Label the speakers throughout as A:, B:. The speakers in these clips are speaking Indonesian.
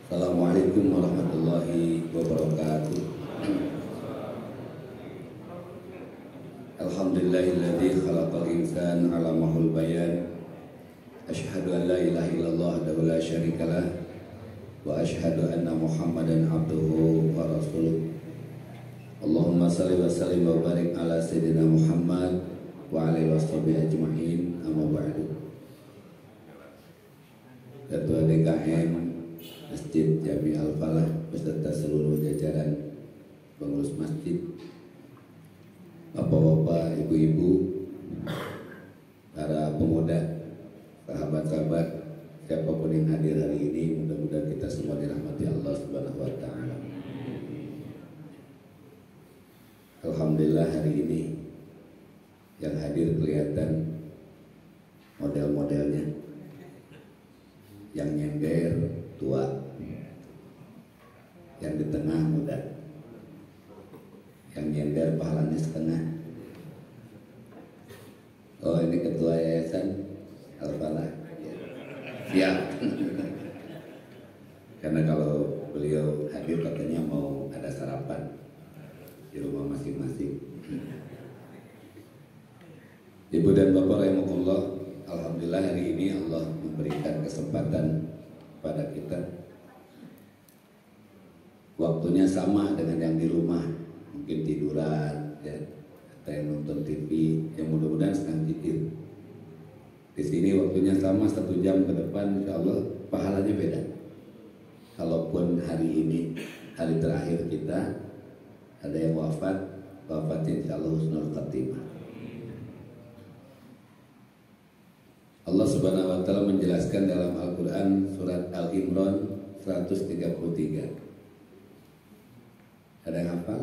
A: Assalamualaikum warahmatullahi wabarakatuh. Alhamdulillahilladzi khalaqal insana 'allamahul bayan. Asyhadu an la ilaha illallah wahdahu la syarikalah wa asyhadu anna Muhammadan abduhu wa rasuluh. Allahumma shalli wa sallim wa barik ala sayyidina Muhammad wa alihi washabihi ajmain. Amma ba'du. Ketua DKM Masjid Jami Al-Falah beserta seluruh jajaran pengurus masjid, bapak-bapak, ibu-ibu, para pemuda, sahabat-sahabat, siapapun yang hadir hari ini, mudah-mudahan kita semua dirahmati Allah Subhanahu wa taala. Alhamdulillah hari ini yang hadir kelihatan model-modelnya. Yang nyender tua, yang di tengah muda, yang nyender pahalanya setengah. Oh, ini ketua yayasan Al-Falah. Siap. Karena kalau beliau hadir katanya mau ada sarapan di rumah masing-masing. Ibu dan bapak rahimakumullah, alhamdulillah hari ini Allah memberikan kesempatan pada kita. Waktunya sama dengan yang di rumah, mungkin tiduran, ya, atau yang nonton TV, yang mudah-mudahan sedang tidur. Di sini waktunya sama 1 jam ke depan, insya Allah pahalanya beda. Kalaupun hari ini hari terakhir kita, ada yang wafatnya insya Allah husnul khatimah. Allah Subhanahu wa taala menjelaskan dalam Al-Qur'an surat Al-Imran 133. Ada yang hafal?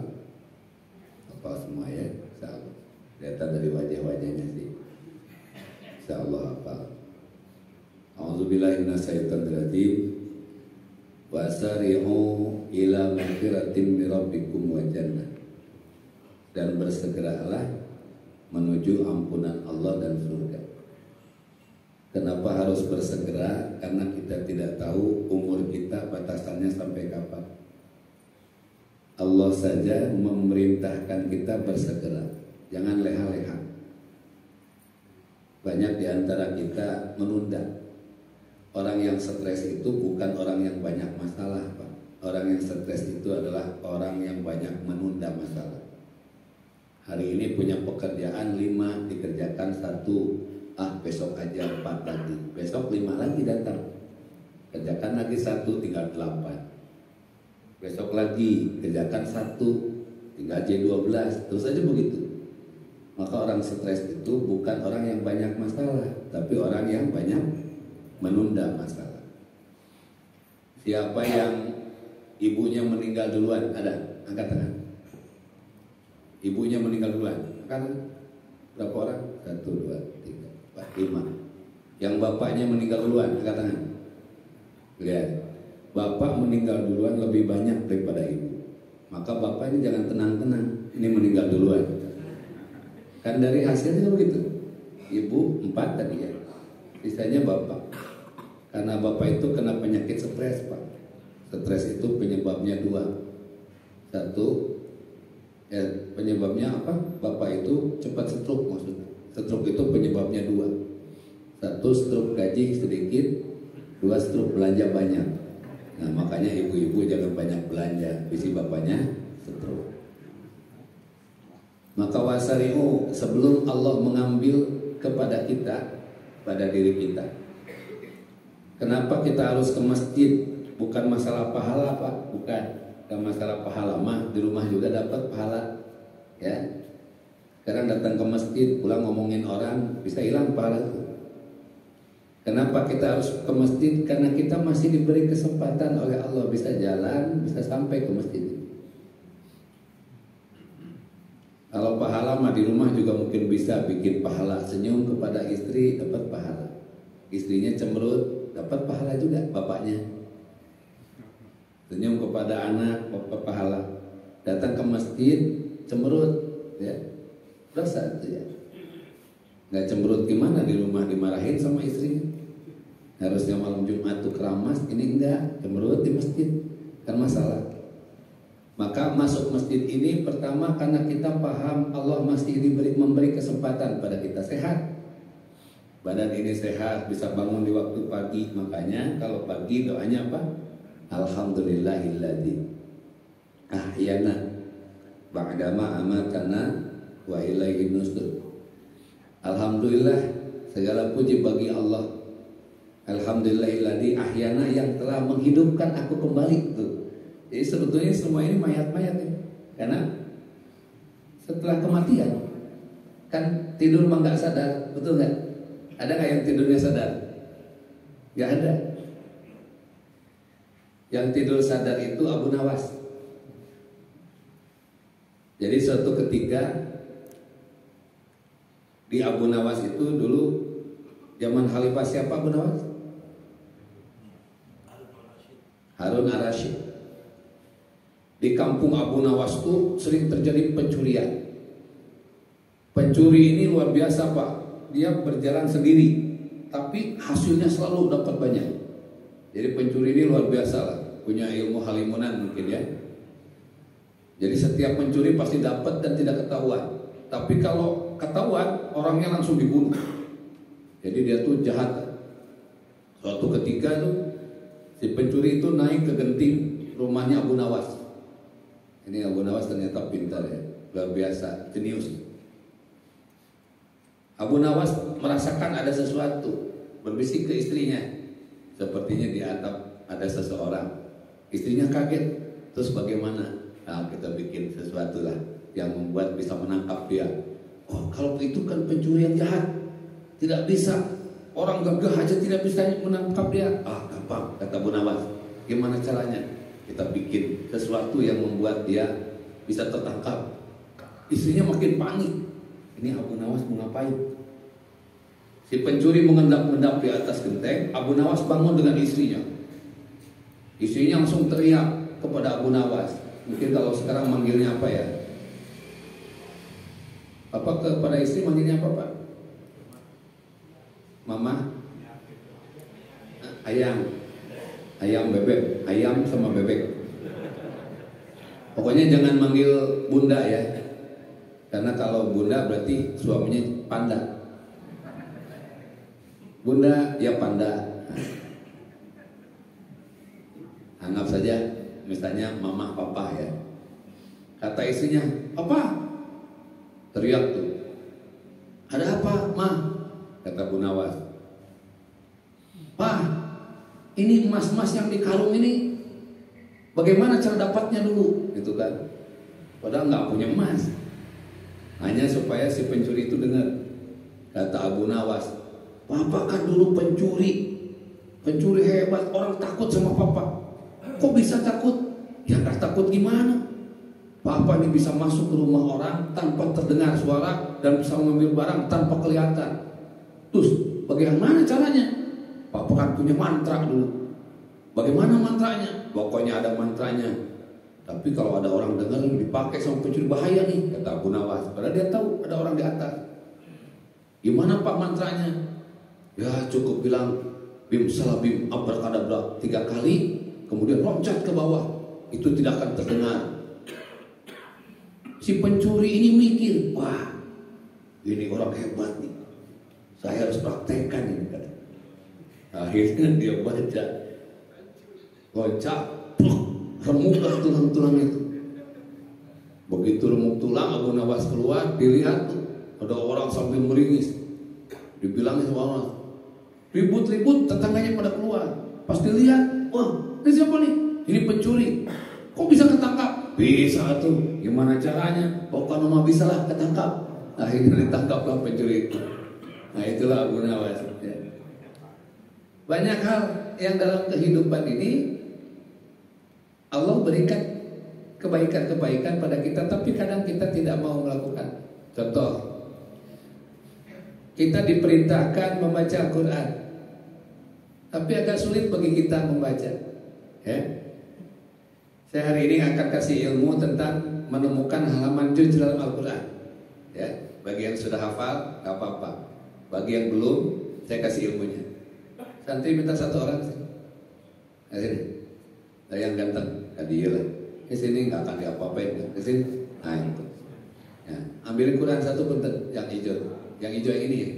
A: Hafal semua ya? Insyaallah. Kelihatan dari wajah-wajahnya sih. Insyaallah hafal. A'udzubillahi minasyaitonir rajim. Wasari'u ila maghfiratin min rabbikum wa jannah. Dan bersegeralah menuju ampunan Allah dan surga. Kenapa harus bersegera? Karena kita tidak tahu umur kita batasannya sampai kapan. Allah saja memerintahkan kita bersegera, jangan leha-leha. Banyak di antara kita menunda. Orang yang stres itu bukan orang yang banyak masalah, Pak. Orang yang stres itu adalah orang yang banyak menunda masalah. Hari ini punya pekerjaan 5, dikerjakan 1. Besok aja 4 lagi, besok 5 lagi datang, kerjakan lagi 1, tinggal 8. Besok lagi kerjakan 1, tinggal J12, terus aja begitu. Maka orang stres itu bukan orang yang banyak masalah, tapi orang yang banyak menunda masalah. Siapa yang ibunya meninggal duluan? Ada? Angkat tangan. Ibunya meninggal duluan, kan? Berapa orang? 1, 2, 3, 4, 5. Yang bapaknya meninggal duluan, angkat tangan. Lihat, bapak meninggal duluan lebih banyak daripada ibu. Maka bapak ini jangan tenang-tenang, ini meninggal duluan. Kan dari hasilnya begitu. Ibu 4 tadi ya, sisanya bapak. Karena bapak itu kena penyakit stres, Pak. Stres itu penyebabnya 2. 1, penyebabnya apa? Bapak itu cepat stroke maksudnya. Stroke itu penyebabnya 2. 1, stroke gaji sedikit. 2, stroke belanja banyak. Nah makanya ibu-ibu jangan banyak belanja, bisi bapaknya stroke. Maka wasari'u, sebelum Allah mengambil kepada kita, pada diri kita. Kenapa kita harus ke masjid? Bukan masalah pahala, Pak. Bukan. Masalah pahala mah di rumah juga dapat pahala, ya. Sekarang datang ke masjid, pulang ngomongin orang, bisa hilang pahala itu. Kenapa kita harus ke masjid? Karena kita masih diberi kesempatan oleh Allah bisa jalan, bisa sampai ke masjid. Kalau pahala mah di rumah juga mungkin bisa bikin pahala, senyum kepada istri dapat pahala, istrinya cemberut dapat pahala juga bapaknya. Senyum kepada anak, bapak pahala. Datang ke masjid, cemberut, ya, dosa itu ya. Nggak cemberut gimana di rumah dimarahin sama istrinya? Harusnya malam Jumat tuh keramas, ini enggak, cemberut di masjid, kan masalah. Maka masuk masjid ini pertama karena kita paham Allah masih memberi kesempatan pada kita sehat. Badan ini sehat, bisa bangun di waktu pagi. Makanya kalau pagi doanya apa? Alhamdulillahilladzi ahyana ba'dama amatana wa ilaihi nusyur. Alhamdulillah, segala puji bagi Allah. Alhamdulillahilladzi ahyana, yang telah menghidupkan aku kembali tuh. Jadi sebetulnya semua ini mayat-mayat ya. Karena setelah kematian kan tidur mah nggak sadar, betul nggak? Ada nggak yang tidurnya sadar? Nggak ada. Yang tidur sadar itu Abu Nawas. Jadi suatu ketika di Abu Nawas itu dulu zaman Khalifah siapa Abu Nawas? Harun Ar-Rasyid. Di kampung Abu Nawas itu sering terjadi pencurian. Pencuri ini luar biasa Pak. Dia berjalan sendiri, tapi hasilnya selalu dapat banyak. Jadi pencuri ini luar biasa lah, punya ilmu halimunan mungkin ya. Jadi setiap pencuri pasti dapat dan tidak ketahuan. Tapi kalau ketahuan, orangnya langsung dibunuh. Jadi dia tuh jahat. Suatu ketika tuh si pencuri itu naik ke genting rumahnya Abu Nawas. Ini Abu Nawas ternyata pintar ya, luar biasa, jenius. Abu Nawas merasakan ada sesuatu, berbisik ke istrinya. Sepertinya di atap ada seseorang. Istrinya kaget. Terus bagaimana? Nah, kita bikin sesuatu lah yang membuat bisa menangkap dia. Oh, kalau itu kan pencuri yang jahat, tidak bisa. Orang gagah aja tidak bisa menangkap dia. Ah, gampang, kata Abu Nawas. Gimana caranya? Kita bikin sesuatu yang membuat dia bisa tertangkap. Istrinya makin panik. Ini Abu Nawas mau ngapain? Si pencuri mengendap-endap di atas genteng. Abu Nawas bangun dengan istrinya. Istrinya langsung teriak kepada Abu Nawas. Mungkin kalau sekarang manggilnya apa ya? Apa kepada istri manggilnya apa Pak? Mama? Ayam. Ayam bebek, ayam sama bebek. Pokoknya jangan manggil bunda ya. Karena kalau bunda berarti suaminya panda. Bunda ya panda. Anggap saja misalnya mama papa ya. Kata istrinya, apa? Teriak tuh. Ada apa, Ma? Kata Bu Nawas. Pa, ini emas-emas yang di karung ini bagaimana cara dapatnya dulu, gitu kan? Padahal nggak punya emas. Hanya supaya si pencuri itu dengar. Kata Abu Nawas, Papa kan dulu pencuri, pencuri hebat, orang takut sama Papa. Kok bisa takut? Ya nggak takut gimana? Papa ini bisa masuk ke rumah orang tanpa terdengar suara dan bisa mengambil barang tanpa kelihatan. Terus bagaimana caranya? Papa kan punya mantra dulu. Bagaimana mantranya? Pokoknya ada mantranya. Tapi kalau ada orang dengar dipakai sama pencuri bahaya nih, kata Abu Nawas. Padahal dia tahu ada orang di atas. Gimana Pak mantranya? Ya cukup bilang bim salabim abrakadabra 3 kali, kemudian loncat ke bawah. Itu tidak akan terdengar. Si pencuri ini mikir, wah ini orang hebat nih, saya harus praktekkan ini. Akhirnya dia baca, loncat, remuklah tulang-tulang itu. Begitu remuk tulang, Abu Nawas keluar, dilihat tuh ada orang sambil meringis. Dibilangin sama orang, ribut-ribut, tetangganya pada keluar. Pas dilihat, wah ini siapa nih? Ini pencuri. Kok bisa ketangkap? Bisa tuh. Gimana caranya? Pokoknya mah bisa lah ketangkap. Akhirnya ditangkaplah pencuri itu. Nah itulah Abu Nawas. Banyak hal yang dalam kehidupan ini Allah berikan kebaikan-kebaikan pada kita, tapi kadang kita tidak mau melakukan. Contoh, kita diperintahkan membaca Al-Quran, tapi agak sulit bagi kita membaca. Ya, saya hari ini akan kasih ilmu tentang menemukan halaman juz dalam Al-Quran. Ya, bagi yang sudah hafal, gak apa-apa. Bagi yang belum, saya kasih ilmunya. Santri minta satu orang sih. Ke sini. Yang ganteng, dia lah. Ke sini nggak akan diapa-apain. Ke sini. Nah itu. Ya, ambilin Quran satu punten, yang hijau. Yang hijau yang ini ya.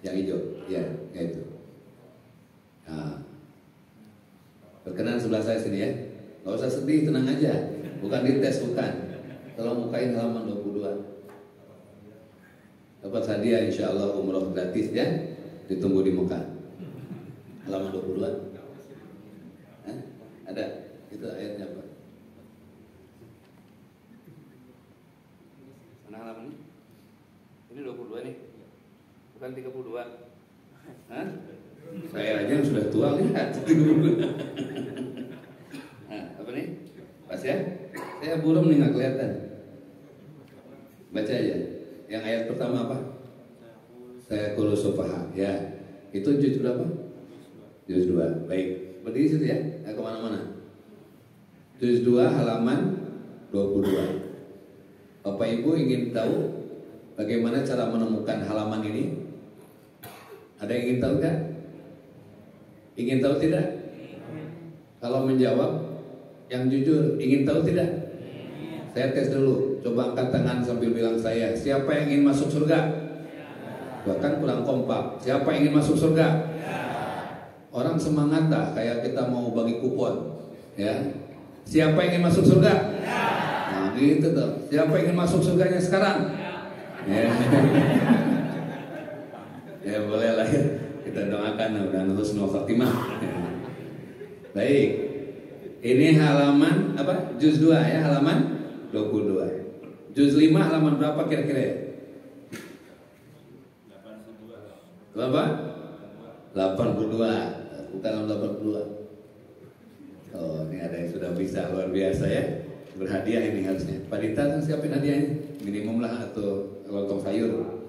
A: Yang hijau. Ya itu. Nah. Berkenan sebelah saya sini ya. Nggak usah sedih, tenang aja. Bukan dites, bukan. Tolong bukain halaman 22. Dapat hadiah insya Allah umroh gratis ya. Ditunggu di Mekah. Halaman 22. Hah? Ada? Itu ayatnya apa? Mana halaman ini? Ini 22 nih. Bukan 32. Hah? Saya aja yang sudah tua lihat 32. Nah, apa nih? Pas ya? Saya burung nih nggak kelihatan. Baca aja. Yang ayat pertama apa? Saya kulo sufaha. Ya. Itu juz berapa? Juz 2. Baik. Berdiri situ ya. Nggak kemana-mana. Juz 2 halaman 22. Bapak Ibu ingin tahu bagaimana cara menemukan halaman ini? Ada yang ingin tahu kan? Ingin tahu tidak? Kalau menjawab yang jujur, ingin tahu tidak? Saya tes dulu. Coba angkat tangan sambil bilang saya. Siapa yang ingin masuk surga? Bahkan kurang kompak. Siapa yang ingin masuk surga? Orang semangat dah, kayak kita mau bagi kupon. Ya. Siapa yang ingin masuk surga? Nah, gitu tuh. Siapa yang ingin masuk surganya sekarang? Ya. Ya boleh lah ya. Kita doakan mudah-mudahan husnul khatimah. Baik. Ini halaman apa? Juz 2 ya, halaman 22. Juz 5 halaman berapa kira-kira? Berapa? 82. Bukan 82. Oh, ini ada yang sudah bisa, luar biasa ya. Berhadiah ini harusnya. Pak Dita siapin hadiahnya? Minimum lah atau lontong sayur.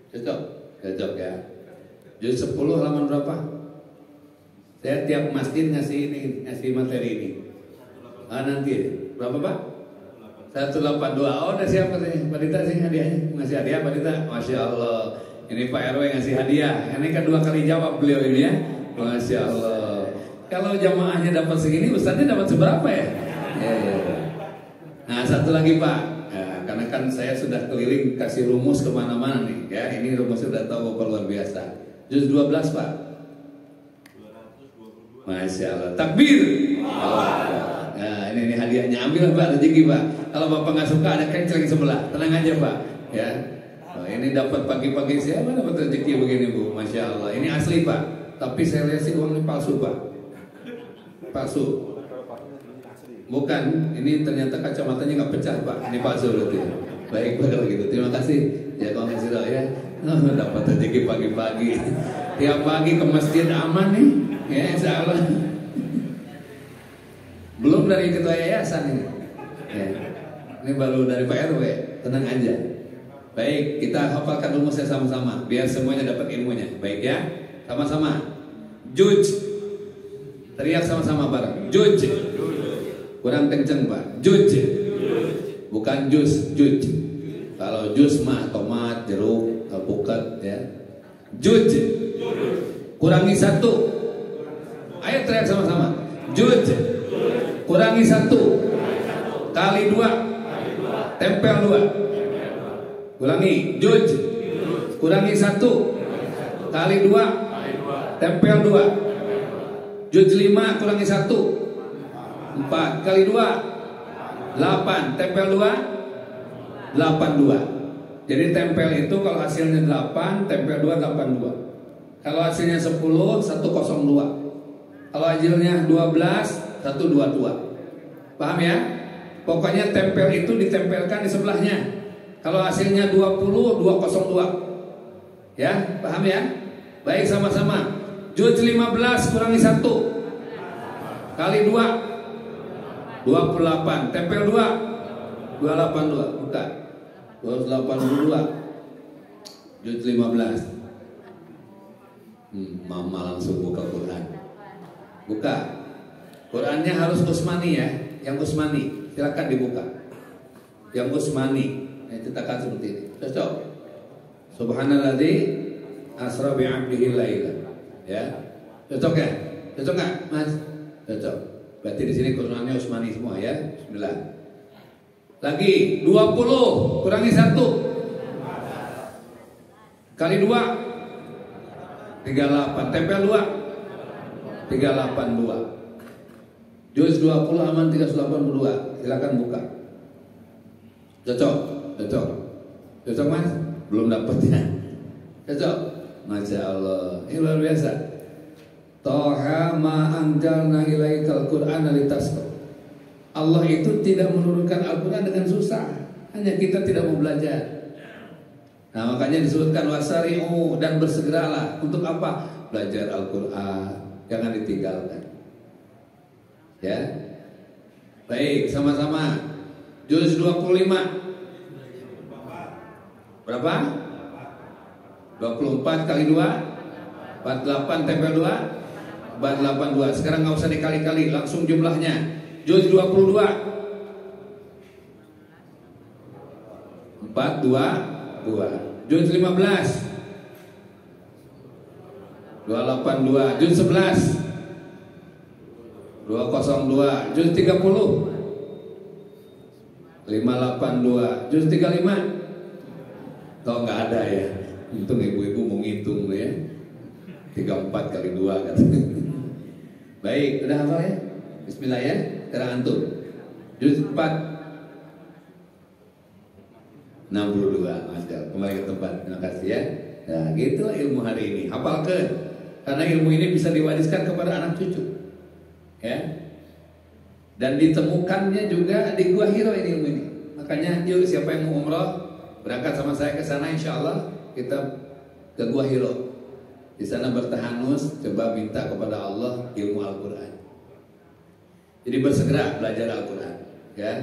A: Cocok? Cocok ya. Juz 10 halaman berapa? Saya tiap masjid ngasih materi ini. Ah nanti berapa Pak? 182. Oh udah siap katanya. Pak Dita sih hadiahnya. Ngasih hadiah Pak Dita. Masya Allah. Ini Pak RW ngasih hadiah. Ini kan 2 kali jawab beliau ini ya. Masya Allah. Kalau jamaahnya dapat segini, ustadznya dapat seberapa ya? Ya. Nah satu lagi Pak. Ya, karena kan saya sudah keliling kasih rumus kemana-mana nih. Ya ini rumusnya sudah tahu Bapak luar biasa. Juz 12 Pak. Masya Allah. Takbir. Nah ini hadiahnya. Ambil Pak, rezeki Pak. Kalau Bapak nggak suka ada kenceng sebelah. Tenang aja Pak. Ya. Oh, ini dapat pagi-pagi siapa dapat rezeki begini Bu. Masya Allah. Ini asli Pak. Tapi saya lihat sih uangnya palsu Pak. Palsu. Bukan. Ini ternyata kacamatanya nggak pecah Pak. Ini palsu berarti. Baik Pak kalau gitu. Terima kasih. Ya kalau ngasih tahu ya. Dapat rezeki pagi-pagi. Tiap pagi ke masjid aman nih. Ya insya Allah. Belum dari ketua yayasan ini ya. Ini baru dari Pak RW. Tenang aja. Baik, kita hafalkan rumusnya sama-sama biar semuanya dapat ilmunya. Baik ya. Sama-sama. Juj. Teriak sama-sama bareng. Juj. Kurang kenceng Pak. Juj. Bukan jus, juj. Kalau jus mah tomat, jeruk, alpukat ya. Juj. Kurangi 1. Ayo teriak sama-sama. Juj. Kurangi 1. Kali 2. Tempel 2. Ulangi. Juj. Kurangi 1. Kali 2. Tempel 2. Juj 5 kurangi 1. 4 kali 2. 8. Tempel 2. 82. Jadi tempel itu kalau hasilnya 8, tempel 2 82. Kalau hasilnya 10, 102. Kalau hasilnya 12, 122. Paham ya? Pokoknya tempel itu ditempelkan di sebelahnya. Kalau hasilnya 20, 202. Ya, paham ya? Baik sama-sama. Juz 15 kurangi 1 kali 2. 28. Tempel 2. 282. Bukan. 282. Juz 15. Mama langsung buka Quran. Buka. Qurannya harus Usmani ya. Yang Usmani. Silakan dibuka. Yang Usmani. Cetakan seperti ini. Cocok. Subhanalladzi asra bi'abdihi laila Ya, cocok ya? Cocok nggak, Mas? Cocok. Berarti di sini kurungannya Utsmani semua ya. Bismillah. Lagi 20 kurangi 1 kali 2 38, tempel 2 382. Juz 20 aman 382. Silakan buka. Cocok, cocok. Cocok Mas? Belum dapat ya? Cocok. Masya Allah. Ini luar biasa. Toha ma anjalna ilaikal Qur'ana litasqa. Allah itu tidak menurunkan Al-Quran dengan susah. Hanya kita tidak mau belajar. Nah makanya disebutkan wasari'u, dan bersegeralah. Untuk apa? Belajar Al-Quran. Jangan ditinggalkan. Ya. Baik, sama-sama. Juz 25. Berapa? 24 kali 2 48 tempel 2 482. Sekarang nggak usah dikali-kali, langsung jumlahnya. Juz 22 422. Juz 15 282. Juz 11 202. Juz 30 582. Juz 35. Kalau nggak ada ya, untung ibu-ibu mau ngitung ya. 34 kali 2 kan. Baik, udah hafal ya? Bismillah ya. Sekarang antum. Juz 4 62. Masya Allah. Kembali ke tempat. Terima kasih ya. Nah, gitu ilmu hari ini. Hafalkan. Karena ilmu ini bisa diwariskan kepada anak cucu. Ya. Dan ditemukannya juga di Gua Hiro ini ilmu ini. Makanya yuk siapa yang mau umroh berangkat sama saya ke sana, insya Allah kita ke Gua Hiro. Di sana bertahanus, coba minta kepada Allah ilmu Al-Quran. Jadi bersegera belajar Al-Quran. Ya,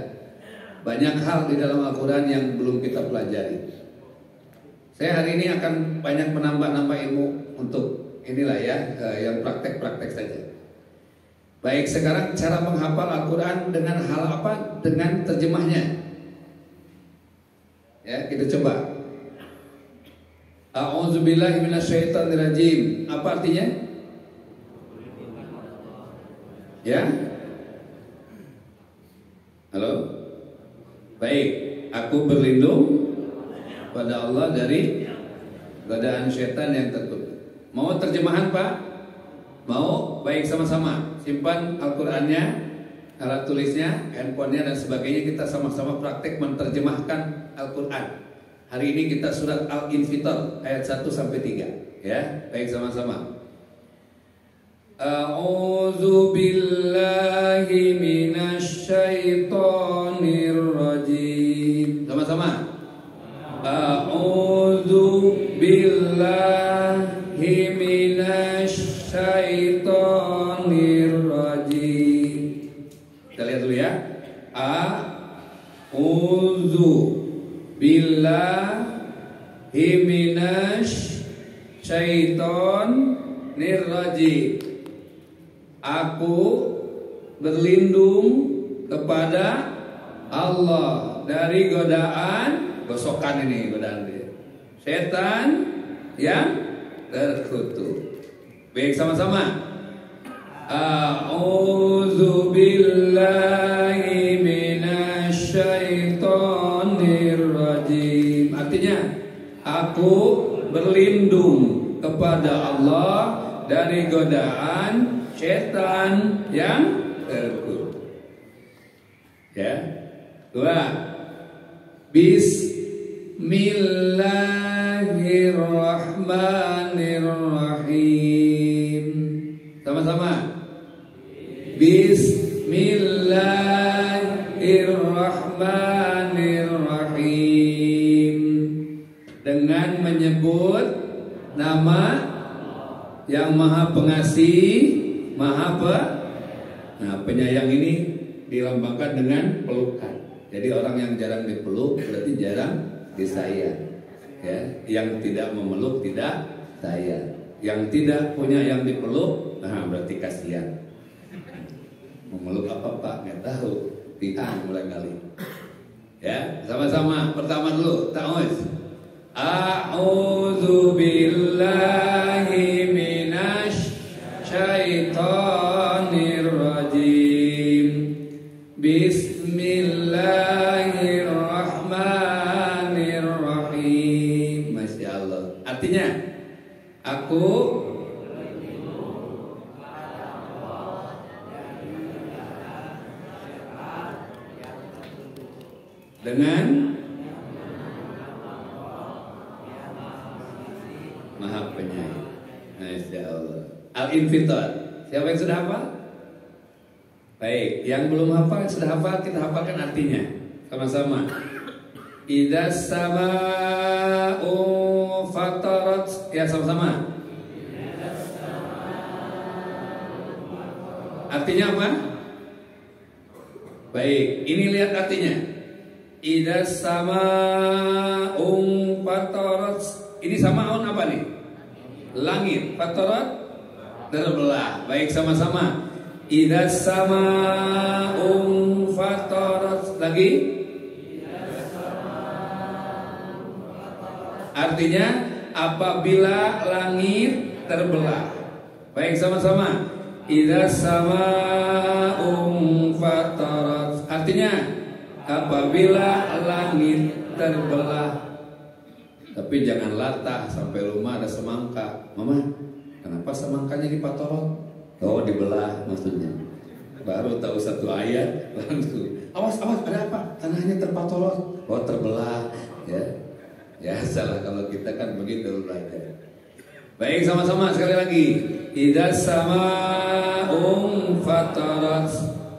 A: banyak hal di dalam Al-Quran yang belum kita pelajari. Saya hari ini akan banyak menambah ilmu untuk inilah ya, yang praktek-praktek saja. Baik, sekarang cara menghafal Al-Quran dengan hal apa? Dengan terjemahnya. Ya, kita coba. A'udzubillahi minasyaitonirrajim. Apa artinya? Ya? Halo? Baik, aku berlindung pada Allah dari godaan syaitan yang terkutuk. Mau terjemahan Pak? Mau? Baik, sama-sama. Simpan Al-Qurannya, alat tulisnya, handphonenya dan sebagainya. Kita sama-sama praktek menerjemahkan Al-Quran. Hari ini kita surat Al-Infitar ayat 1 sampai 3. Ya, baik sama-sama. A'udzu billahi minasyaitonir rajim. Sama-sama. A'udzu billahi minasyaitonir rajim. Kita lihat dulu ya. A'udzu billahi minasyaitonir rajim. Aku berlindung kepada Allah dari godaan, gosokan ini godaan dia, setan yang terkutuk. Baik sama-sama. A'udzu billahi minasyaitonir rajim. Artinya, aku berlindung kepada Allah dari godaan setan yang terkutuk. Ya. 2. Bismillahirrahmanirrahim. Sama-sama. Bismillahirrahmanirrahim. Dengan menyebut nama yang Maha Pengasih, Maha Penyayang. Ini dilambangkan dengan pelukan. Jadi orang yang jarang dipeluk berarti jarang disayang. Ya, yang tidak memeluk tidak sayang. Yang tidak punya yang dipeluk, nah berarti kasihan. Memeluk apa Pak? Nggak tahu. Tihan mulai kali. Ya, sama-sama. Pertama dulu, ta'awudz. A'udzu billahi minasy minasyaitonir rajim. Bismillahirrahmanirrahim. Masya Allah. Artinya, aku dengan Maha Penyayang. Masya Allah. Al-Infitar. Siapa yang sudah hafal? Baik, yang belum hafal, sudah hafal, kita hafalkan artinya sama-sama. Idza sama'u fatarat. Ya, sama-sama. Artinya apa? Baik, ini lihat artinya. Idza sama'u fatarat. Ini samaun apa nih? Langit. Fatarat terbelah. Baik, sama-sama. Idza sama'u fatarat. Lagi. Artinya apabila langit terbelah. Baik, sama-sama. Idza sama'u fatarat. Artinya apabila langit terbelah. Tapi jangan latah sampai rumah ada semangka. Mama, kenapa semangkanya dipatorot? Oh, dibelah maksudnya. Baru tahu satu ayat langsung. Awas, ada apa? Tanahnya terpatorot. Oh, terbelah. Ya salah kalau kita kan begitu belajar. Baik, sama-sama sekali lagi. Idza sama'u fatarat.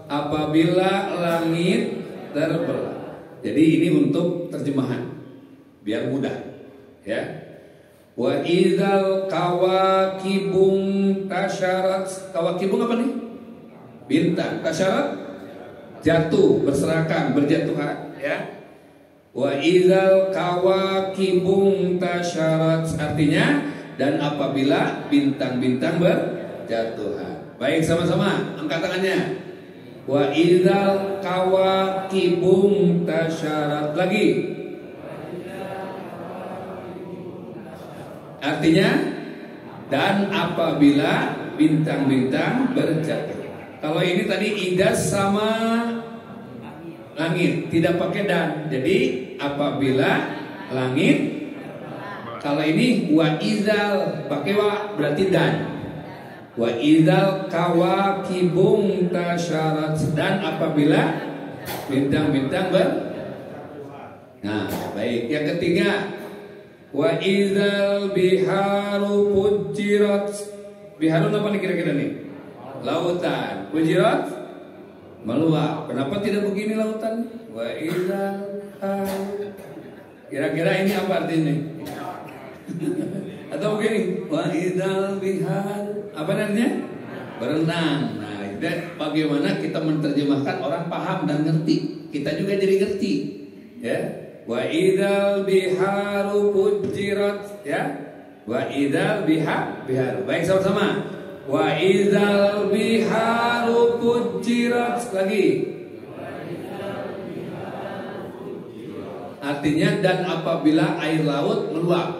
A: Apabila langit terbelah. Jadi ini untuk terjemahan biar mudah. Ya. Wa idzal kawakibum tasyarat. Kawakibum apa nih? Bintang. Tasyarat jatuh, berserakan, berjatuhan, ya. Wa idzal kawakibum tasyarat. Artinya dan apabila bintang-bintang berjatuhan. Baik, sama-sama angkat tangannya. Wa idzal kawakibum tasyarat. Lagi. Artinya dan apabila bintang-bintang berjatuh. Kalau ini tadi idas sama langit, tidak pakai dan. Jadi apabila langit. Kalau ini wa idzal pakai wa berarti dan. Wa idzal kawakibum tasyarat. Dan apabila bintang-bintang Nah, baik. Yang ketiga, wa idzal biharu fujirat. Biharun apa nih kira-kira nih? Lautan. Fujirat meluap. Kenapa tidak begini lautan? Wa idzal kira-kira ini apa artinya? Atau begini? Wa idzal bihar apa artinya? Berenang. Nah, bagaimana kita menerjemahkan orang paham dan ngerti? Kita juga jadi ngerti. Ya. Wa idzal biharu fujirat, ya. Wa idzal bihar. Baik, sama-sama. Wa idzal biharu fujirat. Lagi. Artinya dan apabila air laut meluap.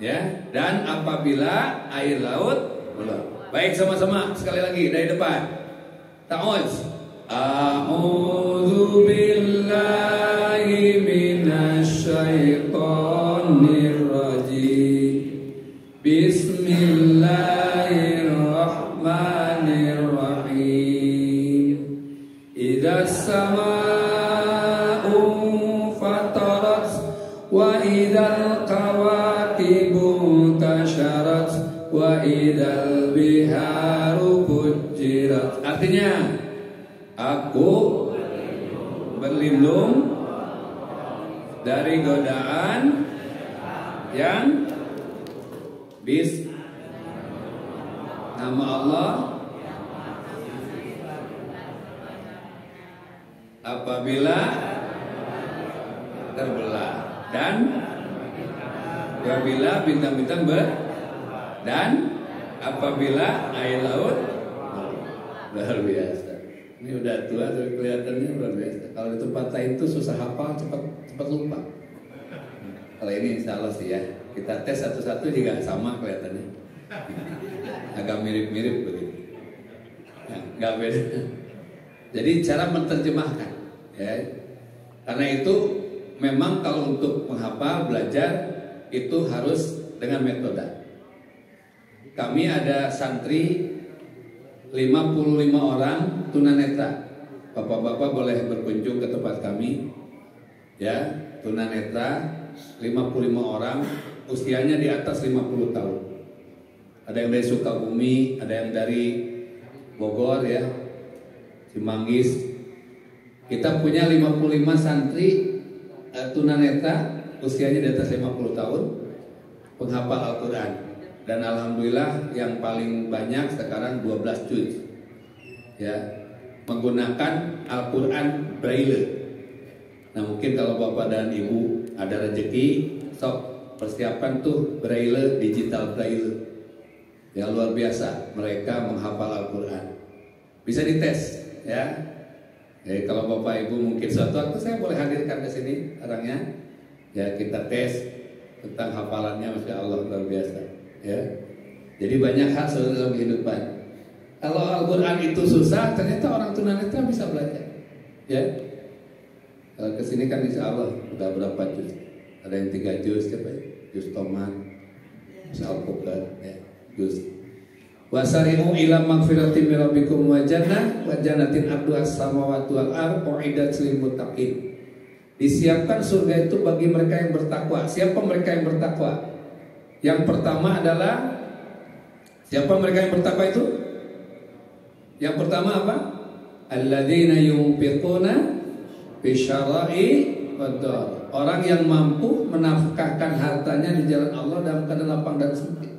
A: Ya, dan apabila air laut meluap. Baik, sama-sama sekali lagi dari depan. Ta'awuz. A'udzu billahi minasyaitonir rajim. Bismillahirrahmanirrahim. Idza sama'u fatarat wa idzal kawakibu tasyarat wa idzal biharu fujirat. Artinya aku berlindung dari godaan yang nama Allah apabila terbelah dan apabila bintang-bintang dan apabila air laut luar biasa. Ini udah tua tapi kelihatannya luar biasa. Kalau di tempat lain itu susah hafal, cepat lupa. Kalau ini insya Allah sih ya. Kita tes satu-satu juga sama kelihatannya. agak mirip-mirip begitu. Ya, nggak beda. Jadi cara menerjemahkan, ya. Karena itu memang kalau untuk menghafal belajar itu harus dengan metode. Kami ada santri 55 orang tunanetra. Bapak-bapak boleh berkunjung ke tempat kami. Ya, tunanetra 55 orang, usianya di atas 50 tahun. Ada yang dari Sukabumi, ada yang dari Bogor ya, Cimanggis. Kita punya 55 santri tunanetra, usianya di atas 50 tahun, penghafal Al-Quran. Dan alhamdulillah yang paling banyak sekarang 12 juz. Ya, menggunakan Al-Quran Braille. Nah, mungkin kalau Bapak dan Ibu ada rezeki, sok persiapan tuh Braille, digital Braille. Yang luar biasa, mereka menghafal Al-Quran. Bisa dites, ya. Jadi kalau Bapak Ibu mungkin suatu waktu saya boleh hadirkan ke sini orangnya, ya kita tes tentang hafalannya, masya Allah luar biasa. Ya, jadi banyak hal dalam kehidupan. Kalau Al-Quran itu susah, ternyata orang tunanetra bisa belajar. Ya, kalau kesini kan insya Allah udah berapa juz? Ada yang 3 juz, siapa ya? Juz tomat, juz alpukat, ya, juz. Wasari'u ila magfiratin min rabbikum wa jannatin arduhas samawati wal ardh uiddat lil muttaqin. Disiapkan surga itu bagi mereka yang bertakwa. Siapa mereka yang bertakwa? Yang pertama adalah, siapa mereka yang bertakwa itu? Yang pertama apa? Alladzina yunfiquna bisyara'i wad-dar. Orang yang mampu menafkahkan hartanya di jalan Allah dalam keadaan lapang dan sempit.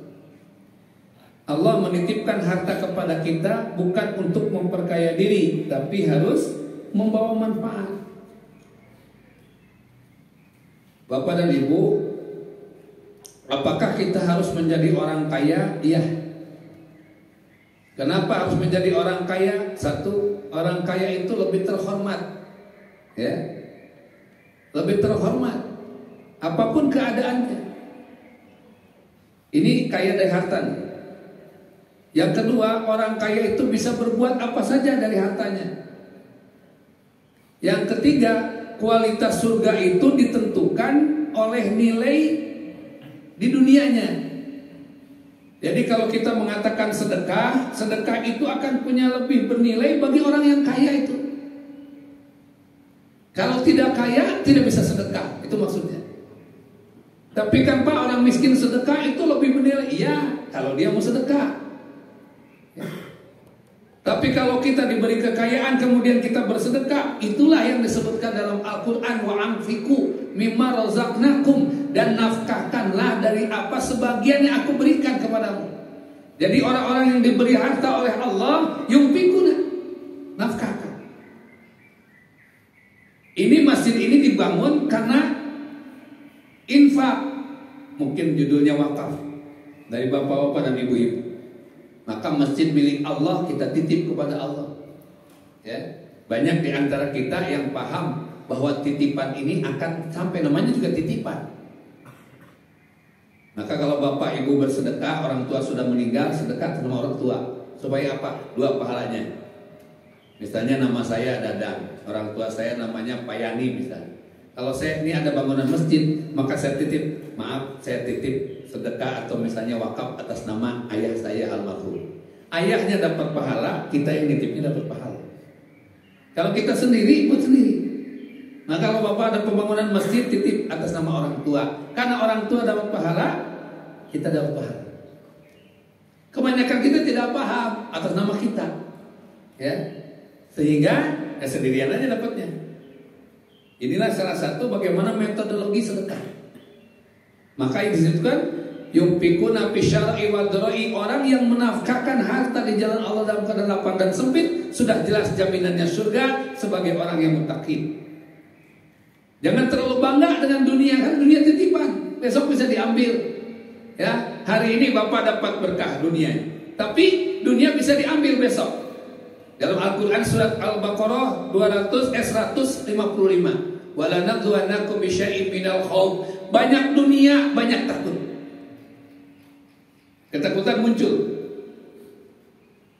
A: Allah menitipkan harta kepada kita bukan untuk memperkaya diri, tapi harus membawa manfaat. Bapak dan Ibu, apakah kita harus menjadi orang kaya? Iya. Kenapa harus menjadi orang kaya? Satu, orang kaya itu lebih terhormat, ya, lebih terhormat. Apapun keadaannya, ini kaya dari hartanya. Yang kedua, orang kaya itu bisa berbuat apa saja dari hartanya. Yang ketiga, kualitas surga itu ditentukan oleh nilai di dunianya. Jadi kalau kita mengatakan sedekah, sedekah itu akan punya lebih bernilai bagi orang yang kaya itu. Kalau tidak kaya, tidak bisa sedekah, itu maksudnya. Tapi kan Pak, orang miskin sedekah itu lebih bernilai. Iya, kalau dia mau sedekah. Ya. Tapi kalau kita diberi kekayaan kemudian kita bersedekah, itulah yang disebutkan dalam Al-Quran, wa anfiqu mimma razaqnakum, dan nafkahkanlah dari apa sebagian yang aku berikan kepadamu. Jadi orang-orang yang diberi harta oleh Allah, yunfiquna, nafkahkan. Ini masjid ini dibangun karena infak, mungkin judulnya wakaf dari bapak-bapak dan ibu-ibu. Maka masjid milik Allah kita titip kepada Allah. Ya, banyak di antara kita yang paham bahwa titipan ini akan sampai, namanya juga titipan. Maka kalau bapak ibu bersedekah, orang tua sudah meninggal, sedekah sama orang tua. Supaya apa? 2 pahalanya. Misalnya nama saya Dadang, orang tua saya namanya Payani misalnya. Kalau saya ini ada bangunan masjid, maka saya titip, maaf, saya titip sedekah atau misalnya wakaf atas nama ayah saya almarhum. Ayahnya dapat pahala, kita yang nitipnya dapat pahala. Kalau kita sendiri, buat sendiri. Nah kalau bapak ada pembangunan masjid, titip atas nama orang tua. Karena orang tua dapat pahala, kita dapat pahala. Kebanyakan kita tidak paham atas nama kita, ya, sehingga ya sendirian aja dapatnya. Inilah salah satu bagaimana metodologi sedekah. Maka yang disebutkan yunfiquna fi syar'i wa dharai, orang yang menafkahkan harta di jalan Allah dalam keadaan lapang dan sempit, sudah jelas jaminannya surga sebagai orang yang muttaqin. Jangan terlalu bangga dengan dunia, kan dunia titipan, besok bisa diambil. Ya, hari ini Bapak dapat berkah dunia, tapi dunia bisa diambil besok. Dalam Al-Quran surat Al-Baqarah 155, wala nabluwannakum bisyai'in minal khauf. Banyak dunia, banyak takut. Ketakutan muncul.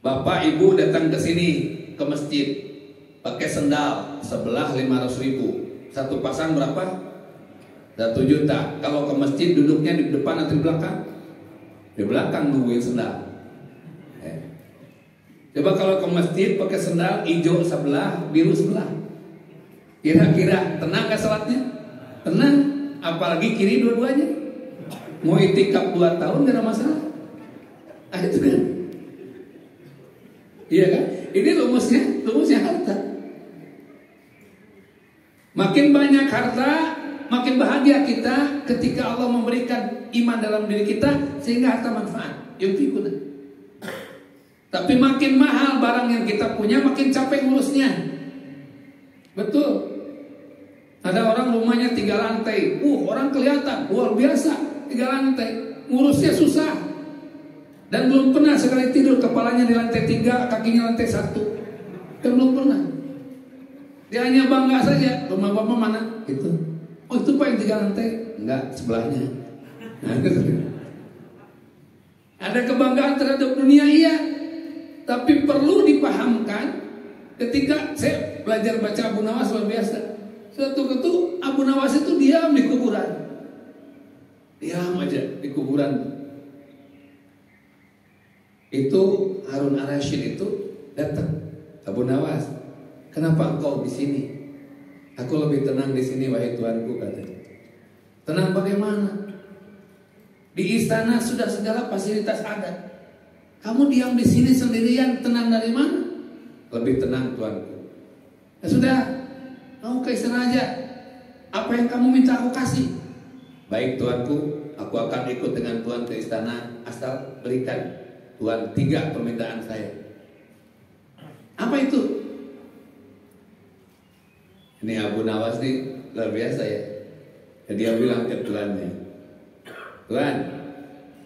A: Bapak ibu datang ke sini ke masjid pakai sendal sebelah 500.000, satu pasang berapa? 1 juta. Kalau ke masjid duduknya di depan atau di belakang? Di belakang nungguin sendal. Coba kalau ke masjid pakai sendal hijau sebelah, biru sebelah, kira-kira tenang gak sholatnya? Tenang. Apalagi kiri dua-duanya. Mau itikaf 2 tahun gak ada masalah. Itu kan? Iya kan? Ini rumusnya harta. Makin banyak harta, makin bahagia kita ketika Allah memberikan iman dalam diri kita sehingga harta manfaat. Yunfikuna. Tapi makin mahal barang yang kita punya, makin capek ngurusnya. Betul. Ada orang rumahnya 3 lantai. Orang kelihatan luar biasa 3 lantai. Ngurusnya susah. Dan belum pernah sekali tidur, kepalanya di lantai 3, kakinya lantai 1. Kan belum pernah. Dia hanya bangga saja. Rumah bapak mana? Itu. Itu pak yang 3 lantai. Enggak, sebelahnya. Ada kebanggaan terhadap dunia, iya. Tapi perlu dipahamkan ketika saya belajar baca Abu Nawas luar biasa. Suatu ketika Abu Nawas itu diam di kuburan. Diam aja di kuburan. Itu Harun Ar-Rasyid itu datang. Abu Nawas, kenapa engkau di sini? Aku lebih tenang di sini wahai Tuanku, katanya. Tenang bagaimana? Di istana sudah segala fasilitas ada. Kamu diam di sini sendirian, tenang dari mana? Lebih tenang Tuanku. Ya sudah, kamu ke istana aja. Apa yang kamu minta aku kasih. Baik Tuanku, aku akan ikut dengan Tuan ke istana, asal berikan Tuan 3 permintaan saya. Apa itu? Ini Abu Nawas nih luar biasa ya. Dia bilang ke tuannya, Tuan,